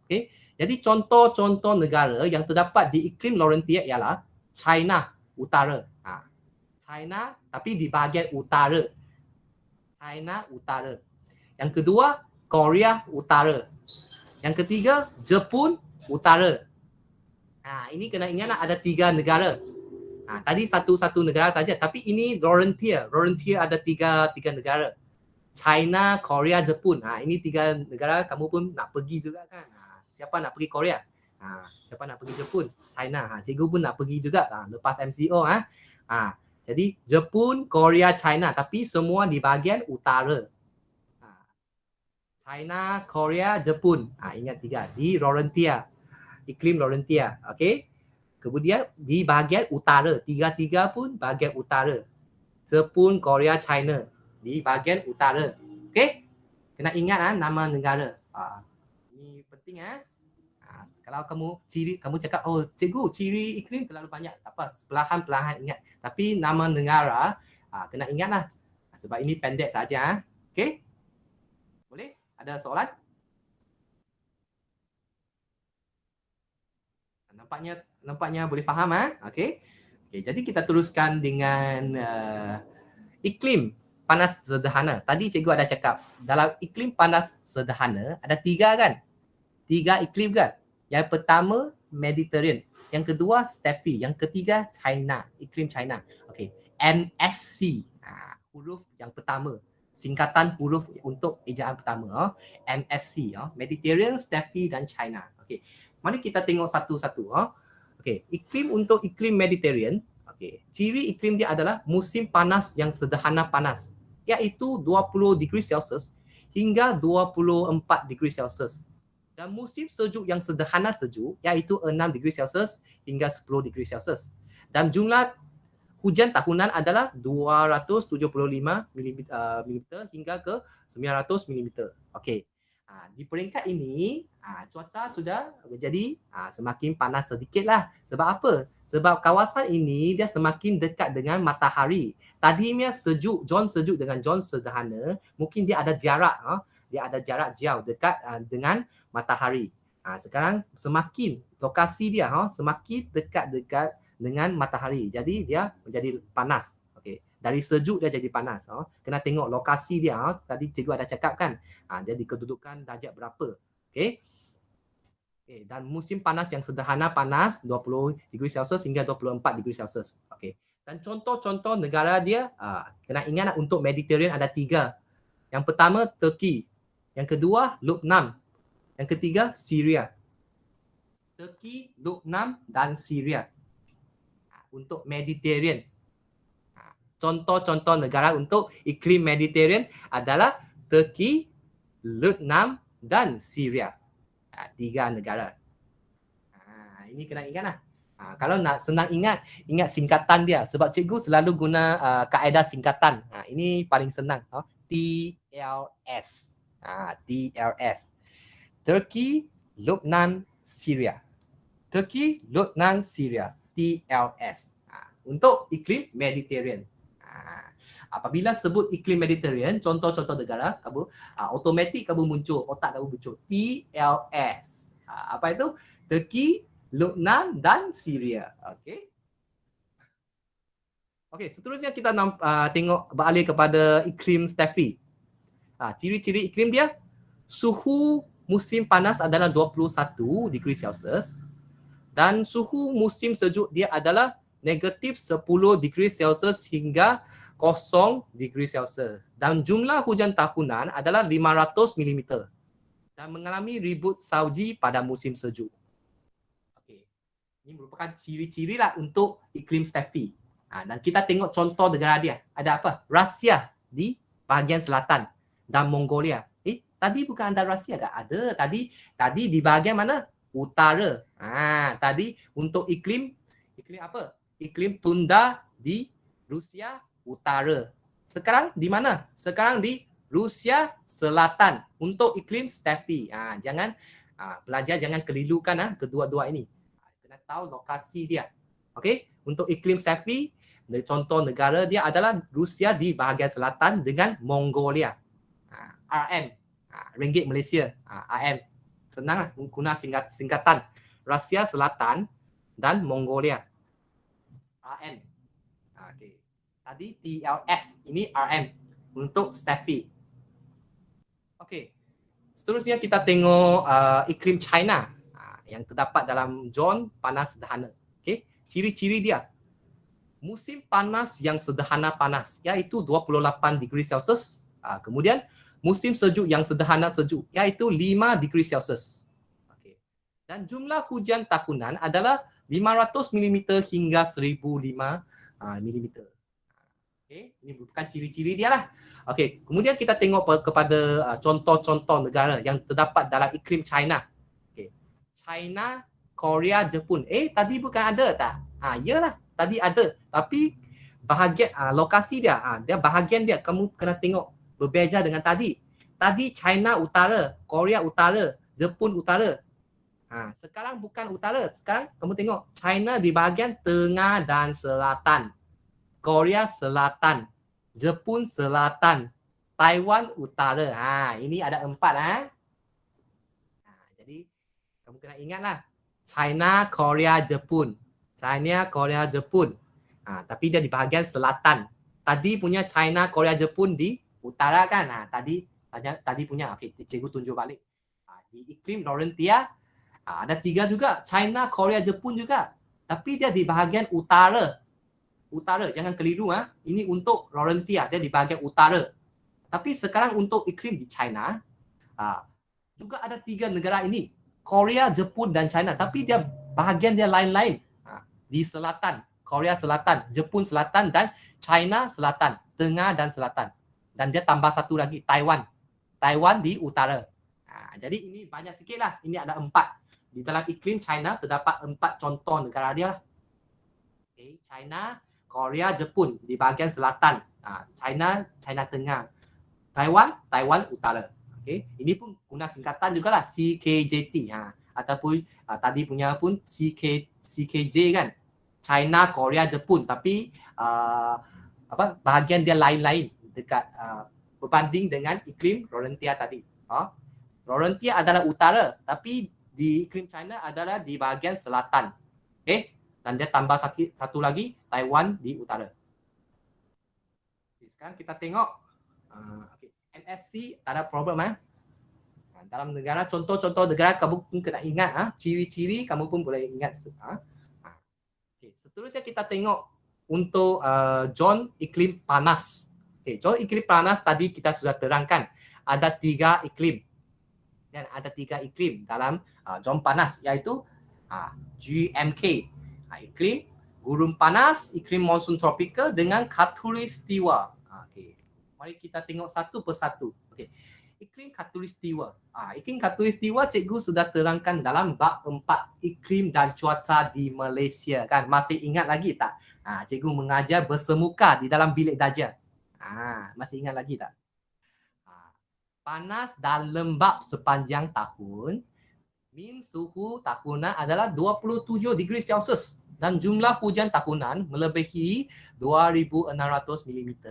Jadi contoh-contoh negara yang terdapat di iklim Laurentia ialah China utara. China tapi di bahagian utara. China utara. Yang kedua, Korea utara. Yang ketiga, Jepun utara. Ini kena ingat ada 3 negara. Tadi satu negara saja, tapi ini Laurentia. Laurentia ada tiga negara. China, Korea, Jepun. Ini 3 negara kamu pun nak pergi juga kan. Siapa nak pergi Korea? Siapa nak pergi Jepun? China. Cikgu pun nak pergi juga lepas MCO. Jadi Jepun, Korea, China, tapi semua di bahagian utara. China, Korea, Jepun. Ingat 3 di Laurentia. Iklim Laurentia. Kemudian di bahagian utara, 3 pun bahagian utara. Jepun, Korea, China di bahagian utara. Kena ingat nama negara. Ini penting Kalau kamu cakap, oh cikgu ciri iklim terlalu banyak, tak apa, perlahan-perlahan ingat. Tapi nama negara kena ingatlah. Sebab ini pendek saja. Boleh? Ada soalan? Nampaknya boleh faham jadi kita teruskan dengan iklim panas sederhana. Tadi cikgu ada cakap dalam iklim panas sederhana ada 3 kan? 3 iklim kan? Yang pertama Mediterranean, yang kedua Steppe, yang ketiga China, iklim China. MSC. Huruf yang pertama, singkatan huruf untuk ejaan pertama. MSC, Mediterranean, Steppe dan China. Mari kita tengok satu-satu. Okey, iklim untuk iklim Mediterranean, okey, ciri iklim dia adalah musim panas yang sederhana panas, iaitu 20 degree Celsius hingga 24 degree Celsius. Dan musim sejuk yang sederhana sejuk, iaitu 6 degree Celsius hingga 10 degree Celsius. Dan jumlah hujan tahunan adalah 275 mm hingga ke 900 mm. Okey. Di peringkat ini, cuaca sudah menjadi semakin panas sedikitlah. Sebab apa? Sebab kawasan ini dia semakin dekat dengan matahari. Tadinya sejuk, John sejuk dengan John sederhana, mungkin dia ada jarak, dia ada jarak jauh dekat dengan matahari. Sekarang semakin lokasi dia semakin dekat-dekat dengan matahari. Jadi dia menjadi panas. Okey. Dari sejuk dia jadi panas. Kena tengok lokasi dia. Tadi cikgu ada cakap kan. Dia di kedudukan darjah berapa. Okey. Okay. Dan musim panas yang sederhana panas 20 degree Celsius hingga 24 degree Celsius. Okey. Dan contoh-contoh negara dia, kena ingat untuk Mediterranean ada 3. Yang pertama Turki. Yang kedua Lebanon. Yang ketiga Syria. Turki, Lebanon dan Syria. Untuk Mediterranean. Contoh-contoh negara untuk iklim Mediterranean adalah Turki, Lebanon dan Syria. 3 negara. Ini kena ingatlah. Kalau nak senang ingat singkatan dia. Sebab cikgu selalu guna kaedah singkatan. Ini paling senang. TLS. TLS. Turki, Lebanon, Syria. Turki, Lebanon, Syria. TLS. Untuk iklim Mediterranean. Apabila sebut iklim Mediterranean, contoh-contoh negara, kamu automatik kamu muncul, otak kamu muncul. TLS. Apa itu? Turki, Lebanon dan Syria. Okey. Okey, seterusnya kita tengok beralih kepada iklim Steffi. Ciri-ciri iklim dia, suhu musim panas adalah 21 degree Celsius. Dan suhu musim sejuk dia adalah negatif 10 degree Celsius hingga 0 degree Celsius. Dan jumlah hujan tahunan adalah 500 mm. Dan mengalami ribut salji pada musim sejuk. Okey. Ini merupakan ciri-ciri lah untuk iklim Steffi. Dan kita tengok contoh negara dia. Ada apa? Rusia di bahagian selatan dan Mongolia. Tadi bukan ada Rusia ke? Ada. Tadi di bahagian mana? Utara. Tadi untuk iklim apa? Iklim tundra di Rusia Utara. Sekarang di mana? Sekarang di Rusia Selatan untuk iklim Steffi. Jangan pelajar jangan kelirukan kedua-dua ini. Kena tahu lokasi dia. Okey, untuk iklim Steffi, contoh negara dia adalah Rusia di bahagian selatan dengan Mongolia. RM. Ringgit Malaysia. RM. Senang guna singkatan. Rusia Selatan dan Mongolia. RM. Okay. Tadi TLS. Ini RM. Untuk Steffi. Okey. Seterusnya kita tengok iklim China. Yang terdapat dalam zon panas sederhana. Okey. Ciri-ciri dia. Musim panas yang sederhana panas. Iaitu 28 degree Celsius. Kemudian musim sejuk yang sederhana sejuk, iaitu 5 degree Celsius. Okay. Dan jumlah hujan tahunan adalah 500 mm hingga 1005 mm. Okay. Ini bukan ciri-ciri dia lah. Okay. Kemudian kita tengok kepada contoh-contoh negara yang terdapat dalam iklim China. Okay. China, Korea, Jepun. Tadi bukan ada tak? Yalah, tadi ada. Tapi bahagian lokasi dia, dia bahagian dia kamu kena tengok. Berbeza dengan tadi. Tadi China utara, Korea utara, Jepun utara. Sekarang bukan utara. Sekarang kamu tengok China di bahagian tengah dan selatan. Korea selatan, Jepun selatan, Taiwan utara. Ini ada 4 Jadi kamu kena ingatlah. China, Korea, Jepun. China, Korea, Jepun. Tapi dia di bahagian selatan. Tadi punya China, Korea, Jepun di utara kan. Tadi punya. Okey, cikgu tunjuk balik. Di iklim Laurentia ada 3 juga. China, Korea, Jepun juga. Tapi dia di bahagian utara. Utara, jangan keliru. Ini untuk Laurentia, dia di bahagian utara. Tapi sekarang untuk iklim di China, juga ada 3 negara ini. Korea, Jepun dan China. Tapi dia bahagian dia lain-lain. di selatan, Korea Selatan, Jepun Selatan dan China Selatan, Tengah dan Selatan. Dan dia tambah satu lagi, Taiwan. Taiwan di utara. Jadi ini banyak sikit lah. Ini ada 4. Di dalam iklim China terdapat 4 contoh negara dia lah. Okay. China, Korea, Jepun di bahagian selatan. China, China Tengah. Taiwan utara. Okay. Ini pun guna singkatan jugalah, CKJT. Ataupun tadi punya pun CKJ kan. China, Korea, Jepun. Tapi bahagian dia lain-lain dekat berbanding dengan iklim Laurentia tadi. Laurentia adalah utara, tapi di iklim China adalah di bahagian selatan. Okay? Dan dia tambah satu lagi, Taiwan di utara. Okay, sekarang kita tengok MSC tak ada problem. Dalam negara, contoh-contoh negara kamu pun kena ingat. Ciri-ciri kamu pun boleh ingat. Okay, seterusnya kita tengok untuk zon iklim panas. Okay, zon iklim panas tadi kita sudah terangkan. Ada 3 iklim. Dan ada 3 iklim dalam zon panas, iaitu GMK. Iklim gurun panas, iklim monsun tropika dengan khatulistiwa. Okay. Mari kita tengok satu persatu. Okay. Iklim khatulistiwa. Iklim khatulistiwa cikgu sudah terangkan dalam bab 4 iklim dan cuaca di Malaysia kan. Masih ingat lagi tak? Cikgu mengajar bersemuka di dalam bilik darjah. Masih ingat lagi tak? Panas dan lembap sepanjang tahun. Min suhu tahunan adalah 27 degree Celsius dan jumlah hujan tahunan melebihi 2,600 mm.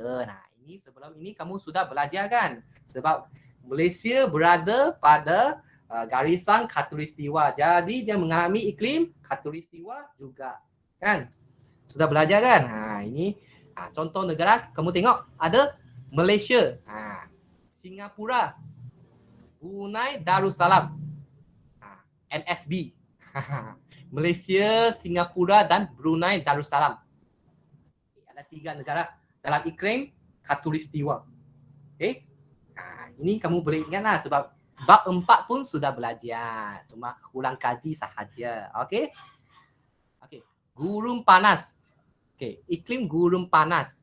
Ini sebelum ini kamu sudah belajar kan? Sebab Malaysia berada pada garisan khatulistiwa. Jadi dia mengalami iklim khatulistiwa juga. Kan? Sudah belajar kan? Ini contoh negara kamu tengok ada Malaysia, Singapura, Brunei Darussalam, MSB. Malaysia, Singapura dan Brunei Darussalam. Ada 3 negara dalam iklim khatulistiwa. Okay? Ini kamu boleh ingatlah sebab bab 4 pun sudah belajar. Cuma ulang kaji sahaja. Okey? Okey. Gurun panas. Okey, iklim gurun panas.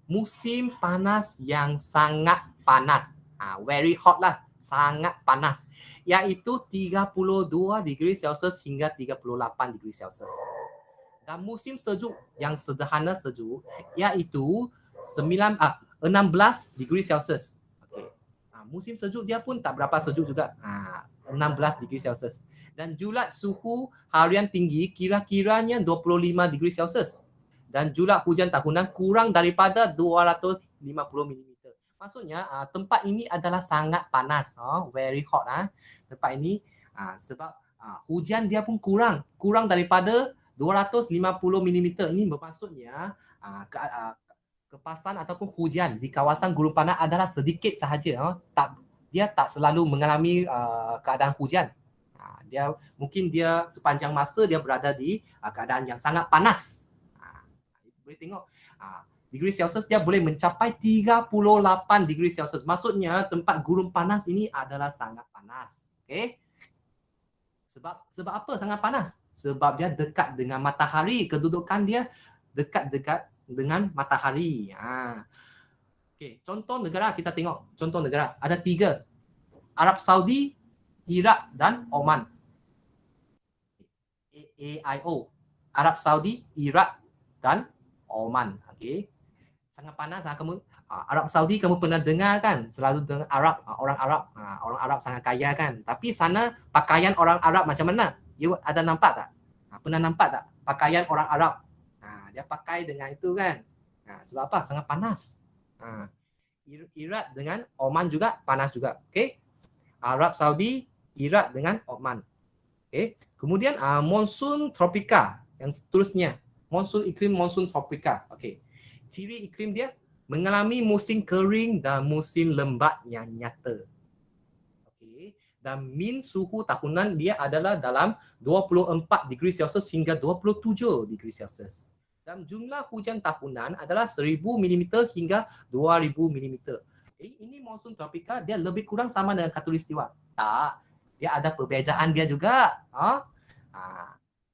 Musim panas yang sangat panas. Very hot lah. Sangat panas. Iaitu 32 degree Celsius hingga 38 degree Celsius. Dan musim sejuk yang sederhana sejuk iaitu 16 degree Celsius. Musim sejuk dia pun tak berapa sejuk juga. 16 degree Celsius. Dan julat suhu harian tinggi kira-kiranya 25 degree Celsius. Dan julat hujan tahunan kurang daripada 250 mm. Maksudnya tempat ini adalah sangat panas. Very hot. Tempat ini sebab hujan dia pun kurang daripada 250 mm. Ini bermaksudnya kepasan ataupun hujan di kawasan gurun panas adalah sedikit sahaja. Dia tak selalu mengalami keadaan hujan. Mungkin dia sepanjang masa dia berada di keadaan yang sangat panas. Boleh tengok degree Celsius dia boleh mencapai 38 degree Celsius. Maksudnya tempat gurun panas ini adalah sangat panas. Okey. Sebab apa sangat panas? Sebab dia dekat dengan matahari. Kedudukan dia dekat dengan matahari. Okey, contoh negara kita tengok. Contoh negara ada 3. Arab Saudi, Iraq dan Oman. AIO. Arab Saudi, Iraq dan Oman. Okey. Sangat panas kamu. Arab Saudi kamu pernah dengar kan? Selalu dengar Arab, orang Arab sangat kaya kan. Tapi sana pakaian orang Arab macam mana? You ada nampak tak? Pernah nampak tak pakaian orang Arab? Dia pakai dengan itu kan. Sebab apa? Sangat panas. Iraq dengan Oman juga panas juga. Okey. Arab Saudi, Iraq dengan Oman. Okey. Kemudian monsun tropika yang seterusnya. Iklim monsun tropika. Okey. Ciri iklim dia mengalami musim kering dan musim lembat yang nyata. Okey. Dan min suhu tahunan dia adalah dalam 24 degree Celsius hingga 27 degree Celsius. Dan jumlah hujan tahunan adalah 1000 mm hingga 2000 mm. Ini monsun tropika dia lebih kurang sama dengan khatulistiwa. Tak, dia ada perbezaan dia juga.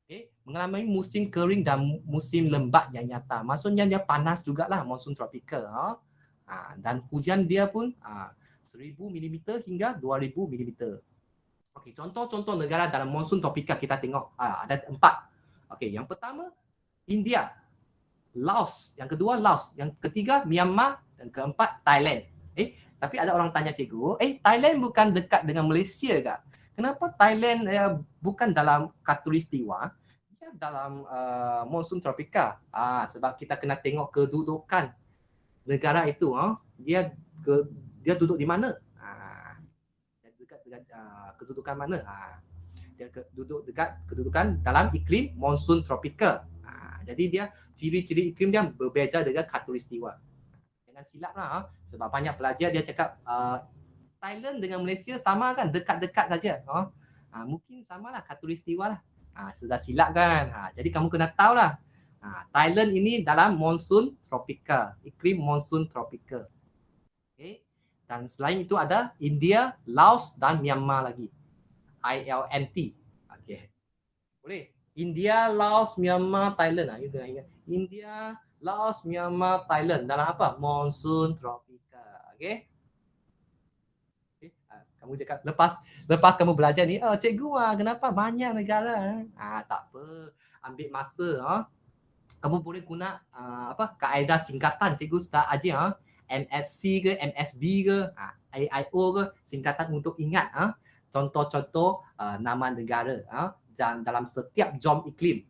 Okay. mengalami musim kering dan musim lembat yang nyata. Maksudnya dia panas jugalah, monsun tropikal. Dan hujan dia pun 1000 mm hingga 2000 mm. Okey, contoh-contoh negara dalam monsun tropikal kita tengok ada 4. Okey, yang pertama India, Laos, yang kedua Laos, yang ketiga Myanmar, yang keempat Thailand. Tapi ada orang tanya cikgu, Thailand bukan dekat dengan Malaysia ke? Kenapa Thailand bukan dalam khatulistiwa, dia dalam monsun tropika? Sebab kita kena tengok kedudukan negara itu. Dia duduk di mana? Dia dekat dengan kedudukan mana? Dia duduk dekat kedudukan dalam iklim monsun tropika. Jadi dia ciri-ciri iklim dia berbeza dengan khatulistiwa. Jangan silap lah, sebab banyak pelajar dia cakap Thailand dengan Malaysia sama kan, dekat-dekat saja. Mungkin samalah khatulistiwa lah. Sudah silap kan. Jadi kamu kena tahu lah. Thailand ini dalam monsun tropika, iklim monsun tropika. Okay. Dan selain itu ada India, Laos dan Myanmar lagi. ILNT. Okay. Boleh? India, Laos, Myanmar, Thailand. You kena ingat. India, Laos, Myanmar, Thailand. Dalam apa? Monsun tropika. Okay? Kamu cakap lepas kamu belajar ni, cikgu kenapa banyak negara? Tak apa. Ambil masa. Kamu boleh guna kaedah singkatan cikgu start aja. MFC ke, MSB ke, AIO ke, singkatan untuk ingat contoh-contoh nama negara dan dalam setiap zon iklim.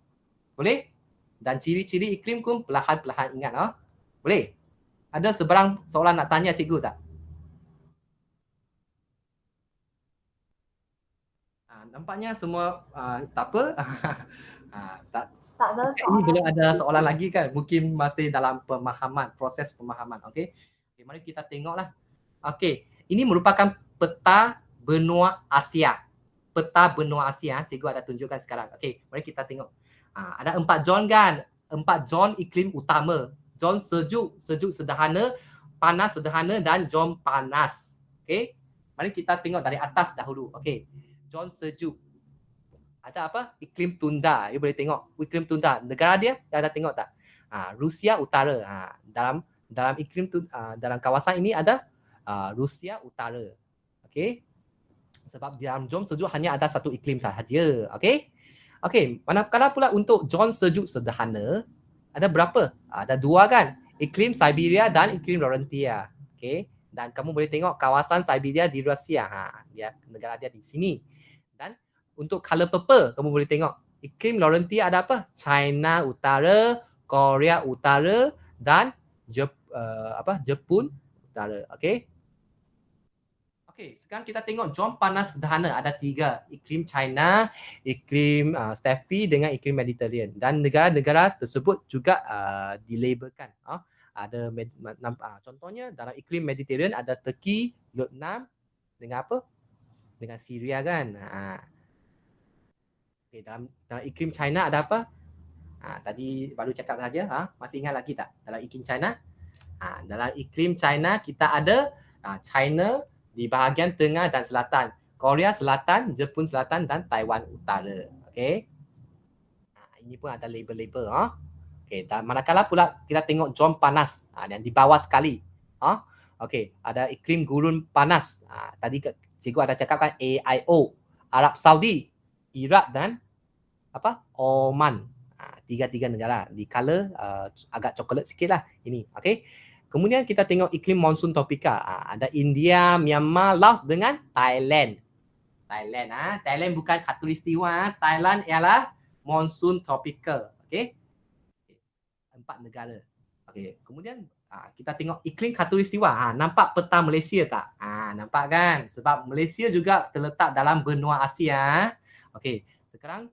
Boleh? Dan ciri-ciri iklim pun perlahan-perlahan ingat. Boleh? Ada sebarang soalan nak tanya cikgu tak? Nampaknya semua tak apa. Tak ada Ini soalan. belum ada soalan lagi kan? Mungkin masih dalam pemahaman, proses pemahaman. Okey. Mari kita tengoklah. Okey, ini merupakan peta benua Asia. Peta benua Asia, cikgu ada tunjukkan sekarang. Okey, mari kita tengok. Ada 4 zon kan? 4 zon iklim utama. Zon sejuk, sejuk sederhana, panas sederhana dan zon panas. Okey. Mari kita tengok dari atas dahulu. Okey. Zon sejuk. Ada apa? Iklim tundra. You boleh tengok iklim tundra. Negara dia ada tengok tak? Rusia Utara. Dalam iklim dalam kawasan ini ada Rusia Utara. Okey. Sebab dalam zon sejuk hanya ada satu iklim sahaja. Okey. Okey, manakala pula untuk zon sejuk sederhana ada berapa? Ada 2 kan? Iklim Siberia dan iklim Laurentia. Okey. Dan kamu boleh tengok kawasan Siberia di Rusia. Dia negara dia di sini. Dan untuk color purple, kamu boleh tengok iklim Laurentia ada apa? China Utara, Korea Utara dan Jepun Utara. Okey. Okey, sekarang kita tengok zon panas sederhana ada 3, iklim China, iklim Stephy dengan iklim Mediterranean. Dan negara-negara tersebut juga dilabelkan. Ada contohnya dalam iklim Mediterranean ada Turki, Vietnam dengan apa? Dengan Syria kan. Okay, dalam iklim China ada apa? Tadi baru cakap saja. Masih ingat lagi tak? Dalam iklim China? Dalam iklim China kita ada China di bahagian tengah dan selatan. Korea Selatan, Jepun Selatan dan Taiwan Utara. Okey. Ini pun ada label-label. Okey, dan manakala pula kita tengok zon panas yang di bawah sekali. Okey, ada iklim gurun panas. Tadi cikgu ada cakapkan AIO, Arab Saudi, Iraq dan Oman. Tiga-tiga negara. Di color agak coklat sikit lah ini. Okey. Kemudian kita tengok iklim monsun tropika. Ada India, Myanmar, Laos dengan Thailand. Thailand bukan khatulistiwa. Thailand ialah monsun tropika. Okey. 4 negara. Okey. Kemudian kita tengok iklim khatulistiwa. Nampak peta Malaysia tak? Nampak kan? Sebab Malaysia juga terletak dalam benua Asia. Okey. Sekarang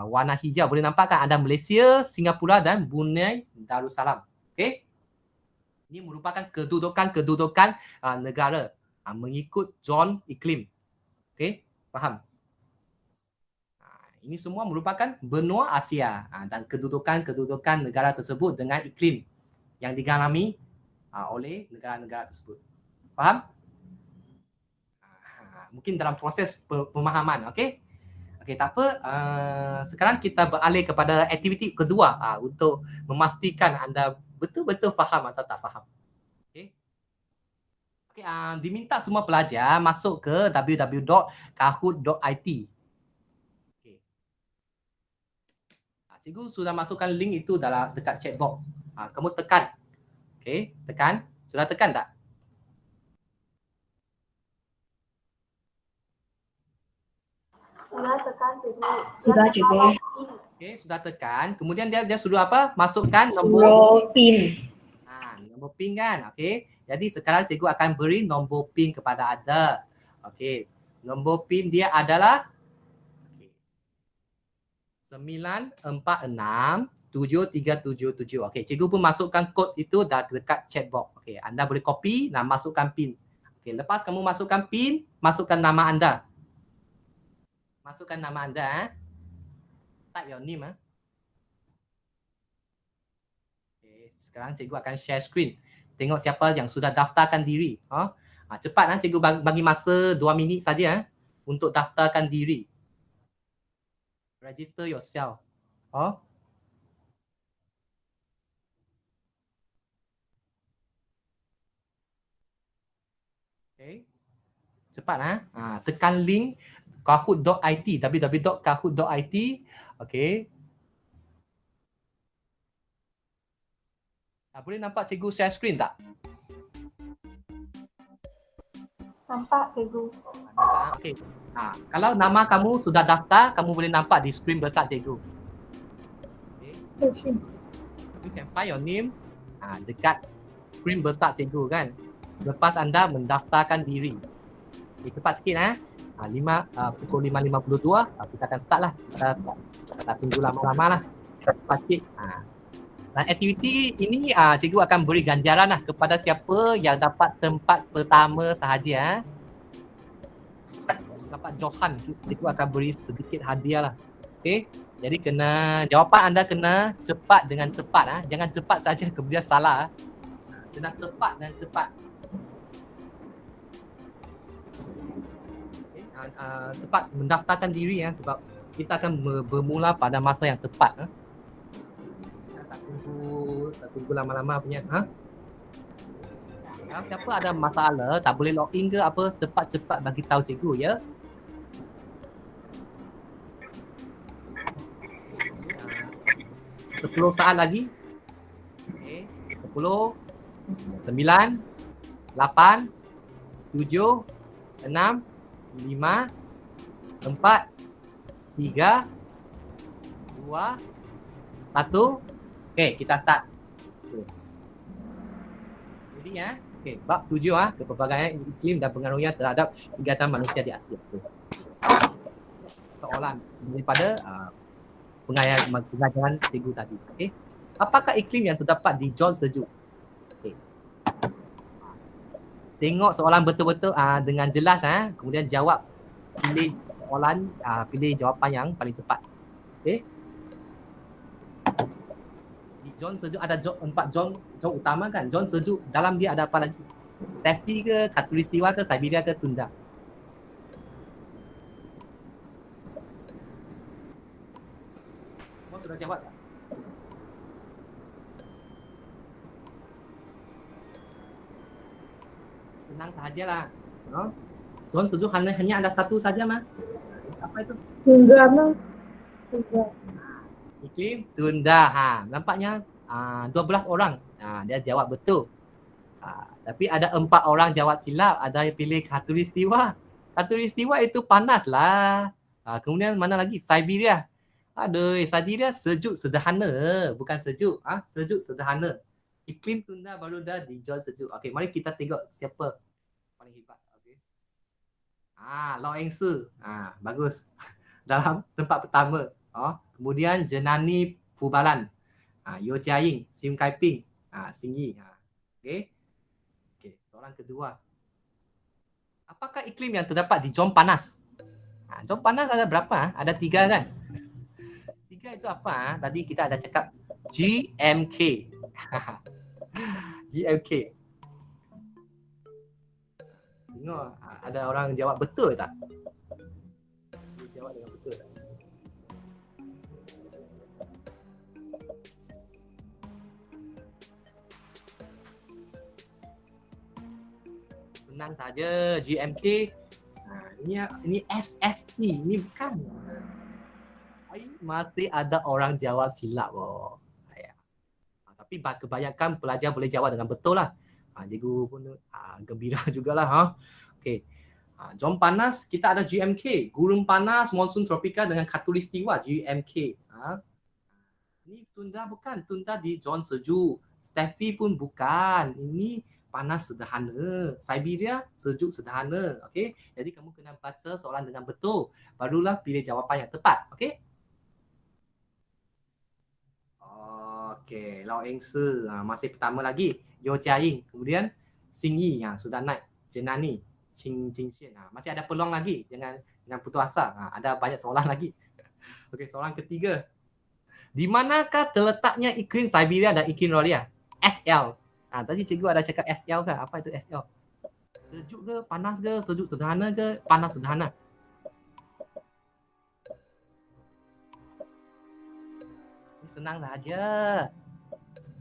warna hijau boleh nampak kan? Ada Malaysia, Singapura dan Brunei Darussalam. Okey. Ini merupakan kedudukan negara mengikut zon iklim. Okey, faham? Ini semua merupakan benua Asia dan kedudukan negara tersebut dengan iklim yang digalami oleh negara-negara tersebut. Faham? Mungkin dalam proses pemahaman, okey? Okey, tak apa. Sekarang kita beralih kepada aktiviti kedua untuk memastikan anda betul-betul faham atau tak faham. Okey. Okey, diminta semua pelajar masuk ke www.kahoot.it. Okey. Cikgu sudah masukkan link itu dalam dekat chat box. Kamu tekan. Okey, tekan. Sudah tekan tak? Sudah tekan cikgu. Sudah, cikgu. Okey, sudah tekan. Kemudian dia suruh apa? Masukkan Suruh PIN. nombor PIN kan. Okey. Jadi sekarang cikgu akan beri nombor PIN kepada anda. Okey. Nombor PIN dia adalah 9467377. Okey, cikgu pun masukkan kod itu dah dekat chat box. Okey, anda boleh copy dan masukkan PIN. Okey, lepas kamu masukkan PIN, masukkan nama anda. Masukkan nama anda. Type your name. Okay, sekarang cikgu akan share screen. Tengok siapa yang sudah daftarkan diri. Cepat cikgu bagi masa 2 minit saja untuk daftarkan diri. Register yourself. Okay. Cepat tekan link kahoot.it, www.kahoot.it. Okey. Boleh nampak cikgu share screen tak? Nampak cikgu. Nampak. Okey. Kalau nama kamu sudah daftar, kamu boleh nampak di skrin besar cikgu. Okay. You can find your name dekat skrin besar cikgu kan. Lepas anda mendaftarkan diri. Okay, cepat sikit pukul 5.52 kita akan start lah. Kita tak tunggu lama-lama lah. Cepat sikit. Dan aktiviti ini cikgu akan beri ganjaran lah kepada siapa yang dapat tempat pertama sahaja. Dapat Johan, cikgu akan beri sedikit hadiah lah. Okey. Jadi jawapan anda kena cepat dengan tepat. Jangan cepat saja kemudian salah. Kena tepat dan cepat. Okay. Cepat mendaftarkan diri sebab kita akan bermula pada masa yang tepat. Tak tunggu lama-lama punya. Kalau siapa ada masalah, tak boleh login ke apa, cepat-cepat bagi tahu cikgu ya. 10 saat lagi. Okey, 10, 9, 8, 7, 6, 5, 4, 3, 2, 1. Okey, kita start. Jadi okey, bab 7 kepelbagaian iklim dan pengaruhnya terhadap kegiatan manusia di Asia. Soalan daripada pengajaran cikgu tadi. Okey. Apakah iklim yang terdapat di zon sejuk? Okey. Tengok soalan betul-betul dengan jelas kemudian jawab, pilih soalan, pilih jawapan yang paling tepat. Okey. Di zon sejuk ada 4 zon utama kan. Zon sejuk dalam dia ada apa lagi? Safety ke, Khatulistiwa ke, Siberia ke, Tundra? Sudah jawab tak? Senang sahajalah. Zon sejuk hanya ada satu saja Apa itu? Tundra. Iklim Tundra. Nampaknya 12 orang. Dia jawab betul. Tapi ada 4 orang jawab silap. Ada yang pilih Khatulistiwa. Khatulistiwa itu panas lah. Kemudian mana lagi? Siberia. Aduh, Siberia sejuk sederhana, bukan sejuk. Sejuk sederhana. Iklim Tundra baru dah di zon sejuk. Okey, mari kita tengok siapa paling hebat. Okey. Lau Engsu. Bagus. Dalam tempat pertama. Kemudian Jenani Pubalan. Yo Jiaying, Sim Kai Ping, Xing Yi. Okey. Okey, soalan kedua. Apakah iklim yang terdapat di zon panas? Zon panas ada berapa? Ada 3 kan? 3 itu apa? Tadi kita ada cakap GMK. GMK. Tengok ada orang jawab betul tak? Dia jawab dengan betul tak? senang saja. GMK. Ini SST. Ini bukan. Masih ada orang jawab silap. Tapi kebanyakan pelajar boleh jawab dengan betul lah. Cikgu pun gembira jugalah. Okey. Jom panas, kita ada GMK. Gurun panas, monsun tropika dengan khatulistiwa. GMK. Ini tunda bukan. Tunda di zon sejuk. Steffi pun bukan. Ini panas sederhana. Siberia sejuk sederhana. Okey. Jadi kamu kena baca soalan dengan betul. Barulah pilih jawapan yang tepat. Okey. Okey, Lau Eng Si masih pertama lagi. Yo Jia Ying. Kemudian Xing Yi sudah naik. Jenani, Qing Jingxian. Masih ada peluang lagi. Jangan putus asa. Ada banyak soalan lagi. Okey, soalan ketiga. Di manakah terletaknya iklim Siberia dan iklim Roria? SL. Tadi cikgu ada cakap SL kan? Apa itu SL? Sejuk ke? Panas ke? Sejuk sederhana ke? Panas sederhana? Ini senang saja.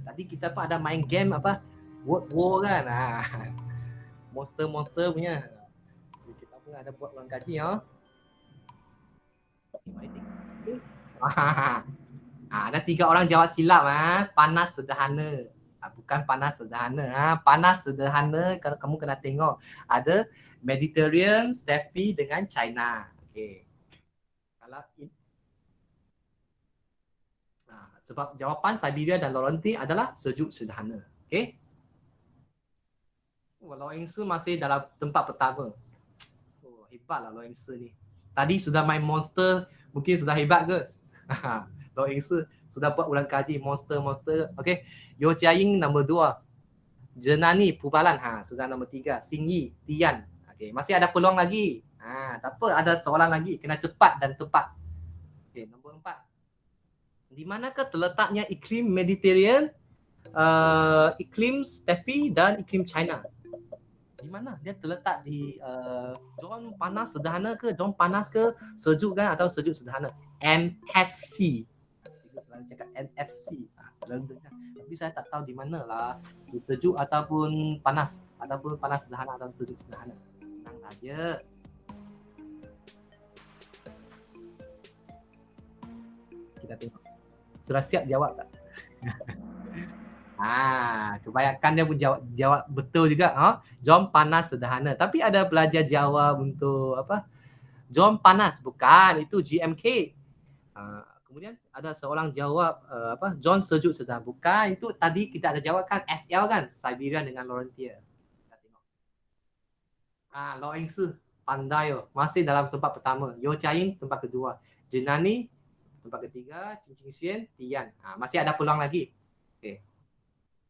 Tadi kita pun ada main game apa? Word War kan? Monster punya. Kita pun ada buat ulang kaji ya. Ada 3 orang jawab silap. Panas sederhana. Bukan panas sederhana. Panas sederhana kalau kamu kena tengok. Ada Mediterranean, Steffi dengan China. Okey. Kalau sebab jawapan Siberia dan Laurenti adalah sejuk sederhana. Okey. Lau Eng Si masih dalam tempat pertama. Hebatlah Lau Eng Si ni. Tadi sudah main monster, mungkin sudah hebat ke? Lau Eng Si sudah buat ulang kaji monster. Okey. Yo Jia Ying nombor 2. Jenani Pubalan sudah nombor 3. Xing Yi, Tian. Okey, masih ada peluang lagi. Tak apa, ada soalan lagi. Kena cepat dan tepat. Okey, nombor 4. Di manakah terletaknya iklim Mediterranean, iklim Steffi dan iklim China? Di mana? Dia terletak di zon panas sederhana ke, zon panas ke, sejuk kan atau sejuk sederhana? NFC. Cikgu selalu cakap NFC. Selalu dengar. Tapi saya tak tahu di mana lah. Sejuk ataupun panas. Ataupun panas sederhana atau sejuk sederhana. Tenang saja. Kita tengok. Sudah siap jawab tak? Kebanyakan dia pun jawab betul juga. Jom panas sederhana. Tapi ada pelajar jawab untuk apa? Jom panas. Bukan, itu GMK. Kemudian ada seorang jawab John sejuk sederhana. Bukan, itu tadi kita ada jawabkan SL kan? Siberia dengan Laurentia. Kita tengok. Lau Eng Si pandai. Masih dalam tempat pertama. Yo Jia Ying tempat kedua. Jenani tempat ketiga. Qing Jingxian, Tian. Masih ada peluang lagi. Okey.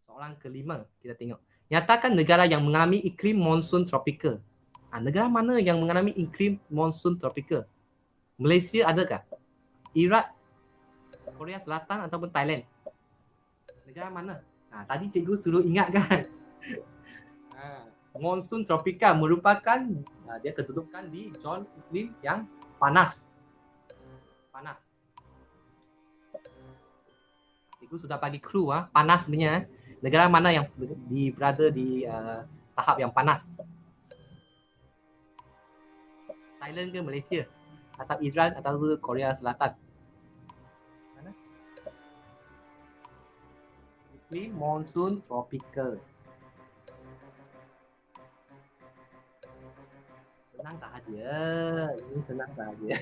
Soalan kelima, kita tengok. Nyatakan negara yang mengalami iklim monsun tropika. Negara mana yang mengalami iklim monsun tropika? Malaysia adakah? Iraq, Korea Selatan ataupun Thailand? Negara mana? Tadi cikgu suruh ingatkan. Monsun tropika merupakan dia kedudukan di zon iklim yang panas. Cikgu sudah bagi clue panas sebenarnya. Negara mana yang berada di tahap yang panas? Thailand ke Malaysia? Atau Iran atau Korea Selatan? Mana? Iklim monsun tropikal. Senang sahaja. Ini senang sahaja.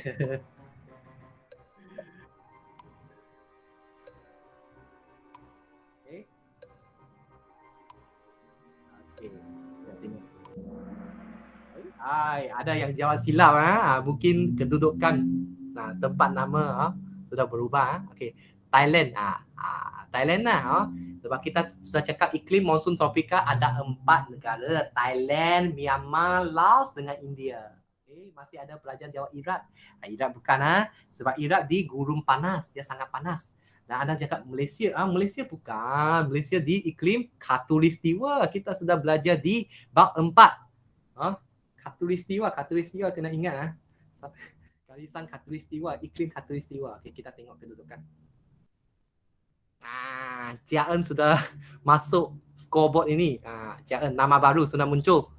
Ada yang jawab silap mungkin kedudukan tempat nama sudah berubah. Okey, Thailand. Thailand sebab kita sudah cakap iklim monsun tropika ada 4 negara, Thailand, Myanmar, Laos dengan India. Okey, masih ada pelajar jawab Iraq. Iraq bukan sebab Iraq di gurun panas, dia sangat panas. Dan ada cakap Malaysia. Malaysia bukan. Malaysia di iklim khatulistiwa. Kita sudah belajar di bab 4. Khatulistiwa kena ingat Garisan khatulistiwa, iklim khatulistiwa. Okey, kita tengok kedudukan. Jia En sudah masuk scoreboard ini. Jia En nama baru sudah muncul.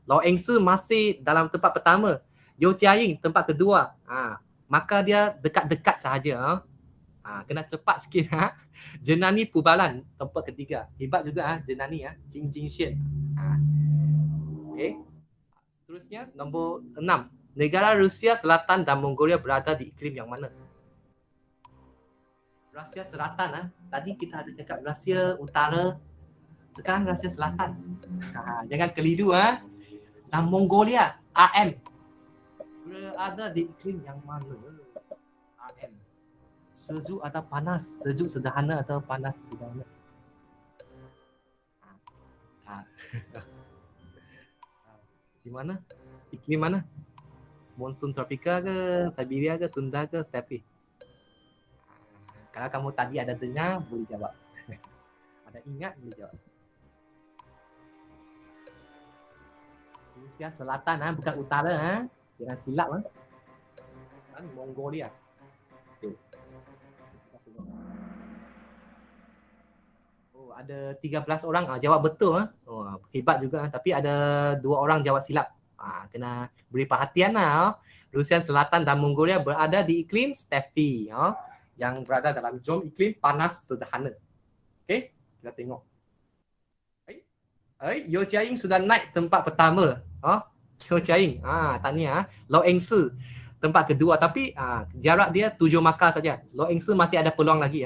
Lau Engsi masih dalam tempat pertama. Yeo Jiaying tempat kedua. Maka dia dekat-dekat sahaja. Kena cepat sikit. Jenani Pubalan tempat ketiga. Hebat juga Jenani Jing Jingxian. Okey. Seterusnya nombor 6. Negara Rusia Selatan dan Mongolia berada di iklim yang mana? Rusia Selatan tadi kita ada cakap Rusia Utara. Sekarang Rusia Selatan. Jangan keliru Dan Mongolia RM berada di iklim yang mana? RM. Sejuk atau panas? Sejuk sederhana atau panas sederhana? Di mana? Iklim mana? Monsun tropika ke, Siberia ke, tundra ke, steppe? Kalau kamu tadi ada dengar, boleh jawab. Ada ingat, boleh jawab. Rusia Selatan bukan utara Jangan silap Mongolia. Okay. Ada 13 orang jawab betul hebat juga tapi ada 2 orang jawab silap. Kena beri perhatian Rusia Selatan dan Mongolia berada di iklim steppe yang berada dalam zon iklim panas sederhana. Okey, kita tengok. Yeo Jiaying sudah naik tempat pertama. Yeo Jiaying. Tanya Lau Engsi tempat kedua tapi jarak dia 7 markah saja. Lau Engsi masih ada peluang lagi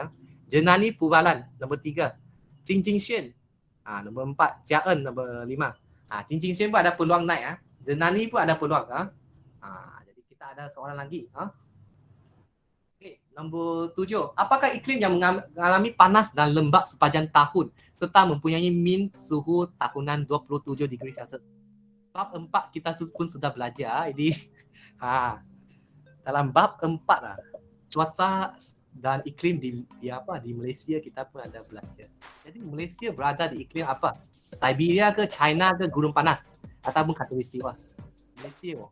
Jenani Pubalan nombor 3. Jing Jingxian nombor 4. Jiaen nombor 5. Jing Jingxian pun ada peluang naik Jenani pun ada peluang jadi kita ada seorang lagi nombor 7. Apakah iklim yang mengalami panas dan lembap sepanjang tahun serta mempunyai min suhu tahunan 27 degree Celsius? Bab 4 kita pun sudah belajar ini. Dalam bab 4 cuaca dan iklim di Malaysia kita pun ada belajar. Jadi Malaysia berada di iklim apa? Siberia ke, China ke, gurun panas ataupun khatulistiwa? Malaysia.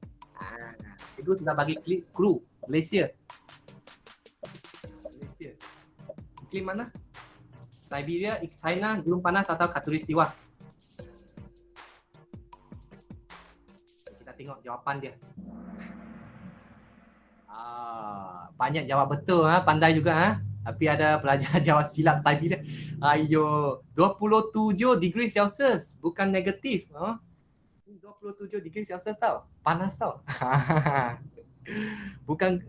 Itu sudah bagi clue Malaysia. Iklim mana? Siberia, China, gurun panas atau khatulistiwa? Kita tengok jawapan dia. Banyak jawab betul pandai juga tapi ada pelajar jawab silap Siberia. 27 degree Celsius bukan negatif 27 degree Celsius tau. Panas tau. Bukan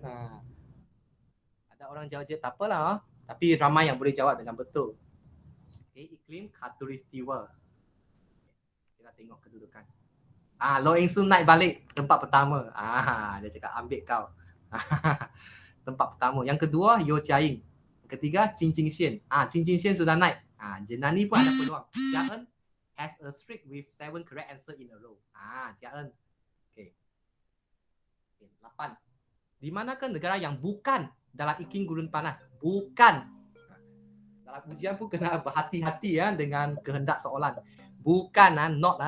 ada orang jawab tak apalah tapi ramai yang boleh jawab dengan betul. Iklim khatulistiwa. Kita tengok kedudukan. Lau Engsi naik balik tempat pertama. Dia cakap ambil kau. Tempat pertama. Yang kedua Yeo Jiaying. Ketiga Jing Jingxian. Jing Jingxian sudah naik. Jenani pun ada peluang. Jiaen has a streak with 7 correct answer in a row. Jiaen. Okay. 8. Di manakah negara yang bukan dalam iklim gurun panas? Bukan. Dalam ujian pun kena berhati-hati dengan kehendak soalan. Bukan not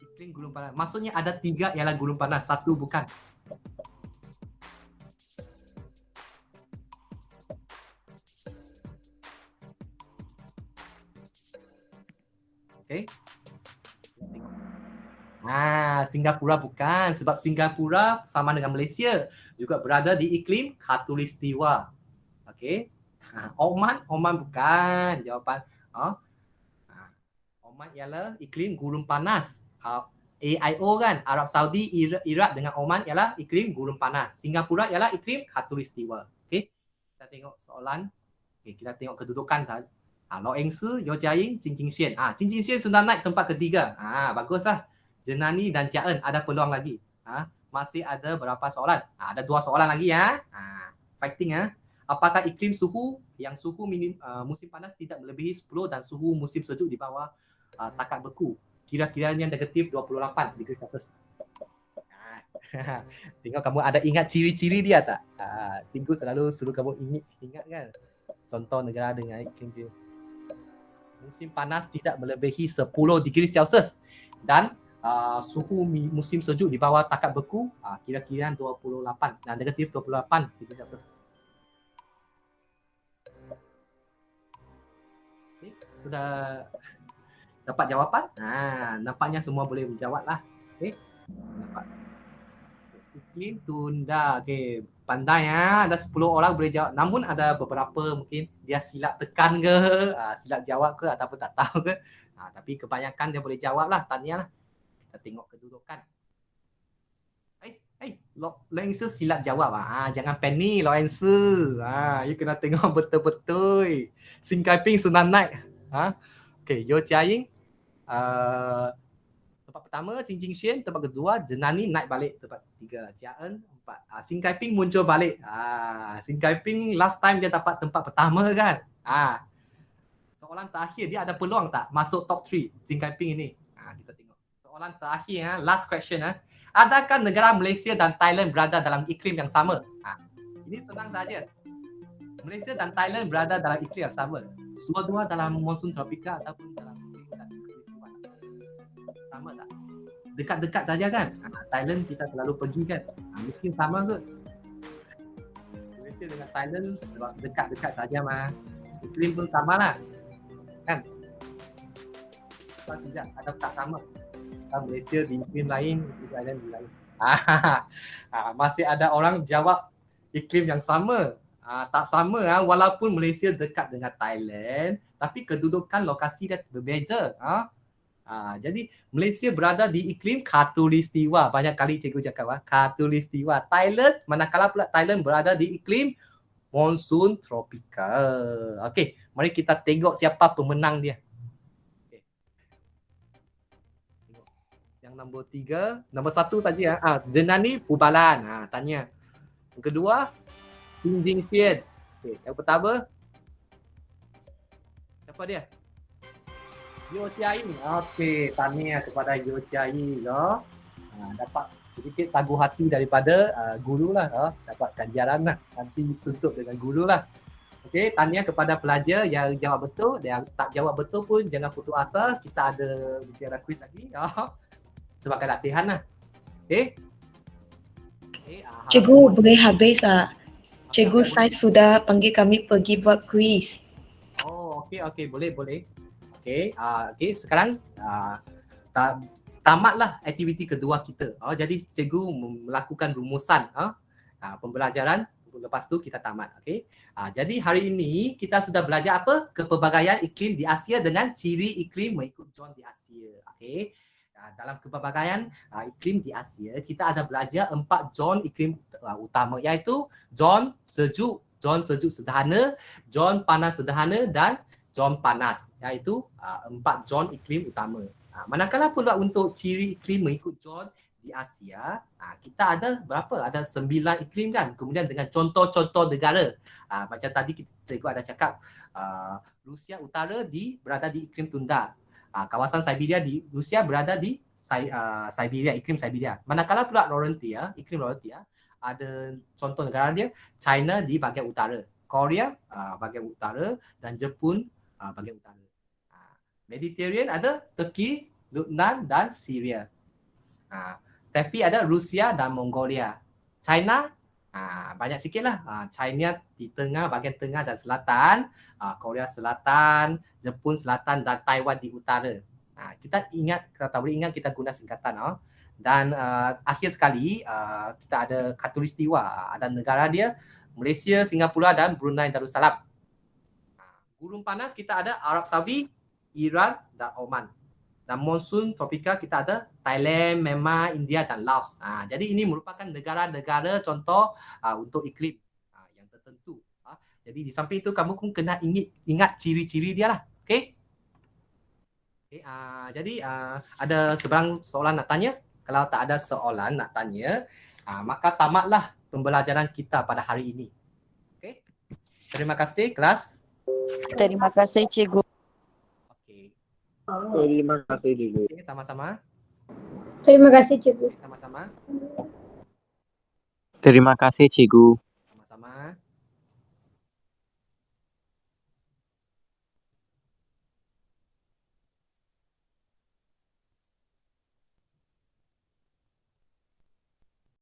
iklim gurun panas. Maksudnya ada 3 ialah gurun panas, 1 bukan. Okey. Singapura bukan sebab Singapura sama dengan Malaysia juga berada di iklim khatulistiwa. Okey. Oman bukan jawapan. Oman ialah iklim gurun panas. AIO kan, Arab Saudi, Iraq dengan Oman ialah iklim gurun panas. Singapura ialah iklim khatulistiwa. Okey. Kita tengok soalan. Okey, kita tengok kedudukan saja. Lau Engsi, Yeo Jiaying, Jing Jingxian. Jing Jingxian sudah naik tempat ketiga. Baguslah. Jenani dan Jiaen ada peluang lagi. Masih ada berapa soalan? Ada 2 soalan lagi Fighting Apakah iklim suhu yang suhu musim panas tidak melebihi 10 dan suhu musim sejuk di bawah takat beku? Kira-kiranya negatif 28 degree Celsius. Tengok kamu ada ingat ciri-ciri dia tak? Cikgu selalu suruh kamu ingat kan? Contoh negara dengan iklim dia. Musim panas tidak melebihi 10 degree Celsius dan suhu musim sejuk di bawah takat beku kira-kira 28 dan negatif 28 degree Celsius. Okay. Sudah dapat jawapan? Nampaknya semua boleh menjawab lah. Okey. Nampak. Iklim tunda. Okey. Pandai ada 10 orang boleh jawab. Namun ada beberapa mungkin dia silap tekan ke, silap jawab ke ataupun tak tahu ke. Tapi kebanyakan dia boleh jawab lah, tanya lah. Kita tengok kedudukan. Lorenzo silap jawab. Jangan panik Lorenzo. You kena tengok betul-betul. Xing Kai Ping senang naik. Okey, Yo Jia-ying tempat pertama, Qin Jingxuan tempat kedua, Zenani naik balik tempat ketiga, Jia En 4. Xing Kai Ping muncul balik. Xing Kai Ping last time dia dapat tempat pertama kan. Soalan terakhir dia ada peluang tak masuk top 3 Xing Kai Ping ini? Kita tengok. Soalan terakhir last question adakah negara Malaysia dan Thailand berada dalam iklim yang sama? Ini senang saja. Malaysia dan Thailand berada dalam iklim yang sama. Dua-dua dalam monsun tropika ataupun dalam sama tak? Dekat-dekat saja kan? Thailand kita selalu pergi kan? Mungkin sama kot. Malaysia dengan Thailand sebab dekat-dekat saja mah. Iklim pun sama lah. Kan? Apa tidak? Atau tak sama? Malaysia di iklim lain, di Thailand di lain. Masih ada orang jawab iklim yang sama. Tak sama walaupun Malaysia dekat dengan Thailand, tapi kedudukan lokasi dia berbeza. Jadi Malaysia berada di iklim khatulistiwa. Banyak kali cikgu cakap khatulistiwa. Thailand, manakala pula Thailand berada di iklim monsun tropika. Okey, mari kita tengok siapa pemenang dia. Okay. Yang nombor 3, nombor 1 saja Zenani Pubalan. Tanya. Yang kedua, Qin Jingxuan. Okay. Yang pertama, siapa dia? Yo Jia-ying. Okey, tanya kepada Yo Jia-ying. Dapat sedikit sagu hati daripada guru lah. Dapat ganjaran lah. Nanti tutup dengan guru lah. Okey, tanya kepada pelajar yang jawab betul. Yang tak jawab betul pun jangan putus asa. Kita ada bicara kuis lagi. Sebagai latihan lah. Okey. Cikgu boleh habis Cikgu saya sudah panggil kami pergi buat kuis. Okey, boleh. Okey, sekarang tamatlah aktiviti kedua kita. Jadi cikgu melakukan rumusan pembelajaran, lepas tu kita tamat. Okey. Jadi hari ini kita sudah belajar apa? Kepelbagaian iklim di Asia dengan ciri iklim mengikut zon di Asia. Okey. Dalam kepelbagaian iklim di Asia, kita ada belajar 4 zon iklim utama, iaitu zon sejuk sederhana, zon panas sederhana dan zon panas, iaitu 4 zon iklim utama. Manakala pula untuk ciri iklim mengikut zon di Asia, kita ada berapa? Ada 9 iklim kan? Kemudian dengan contoh-contoh negara. Macam tadi cikgu ada cakap, Rusia Utara berada di iklim tunda. Kawasan Siberia di Rusia berada di Siberia, iklim Siberia. Manakala pula iklim Laurentia, ada contoh negara dia, China di bahagian utara, Korea bahagian utara dan Jepun bahagian utara. Mediterranean ada Turki, Lebanon dan Syria. Tapi ada Rusia dan Mongolia. China banyak sikitlah. China di tengah, bahagian tengah dan selatan, Korea Selatan, Jepun Selatan dan Taiwan di utara. Kita boleh ingat kita guna singkatan. Dan akhir sekali kita ada khatulistiwa, ada negara dia Malaysia, Singapura dan Brunei Darussalam. Gurun panas kita ada Arab Saudi, Iran dan Oman. Dan monsun tropika kita ada Thailand, Myanmar, India dan Laos. Jadi ini merupakan negara-negara contoh untuk iklim yang tertentu. Jadi di samping itu kamu pun kena ingat ciri-ciri dia lah. Okey? Jadi ada sebarang soalan nak tanya? Kalau tak ada soalan nak tanya, maka tamatlah pembelajaran kita pada hari ini. Okey? Terima kasih kelas. Terima kasih cikgu. Okey. Terima kasih cikgu. Okay, sama-sama. Terima kasih cikgu. Sama-sama. Terima kasih cikgu.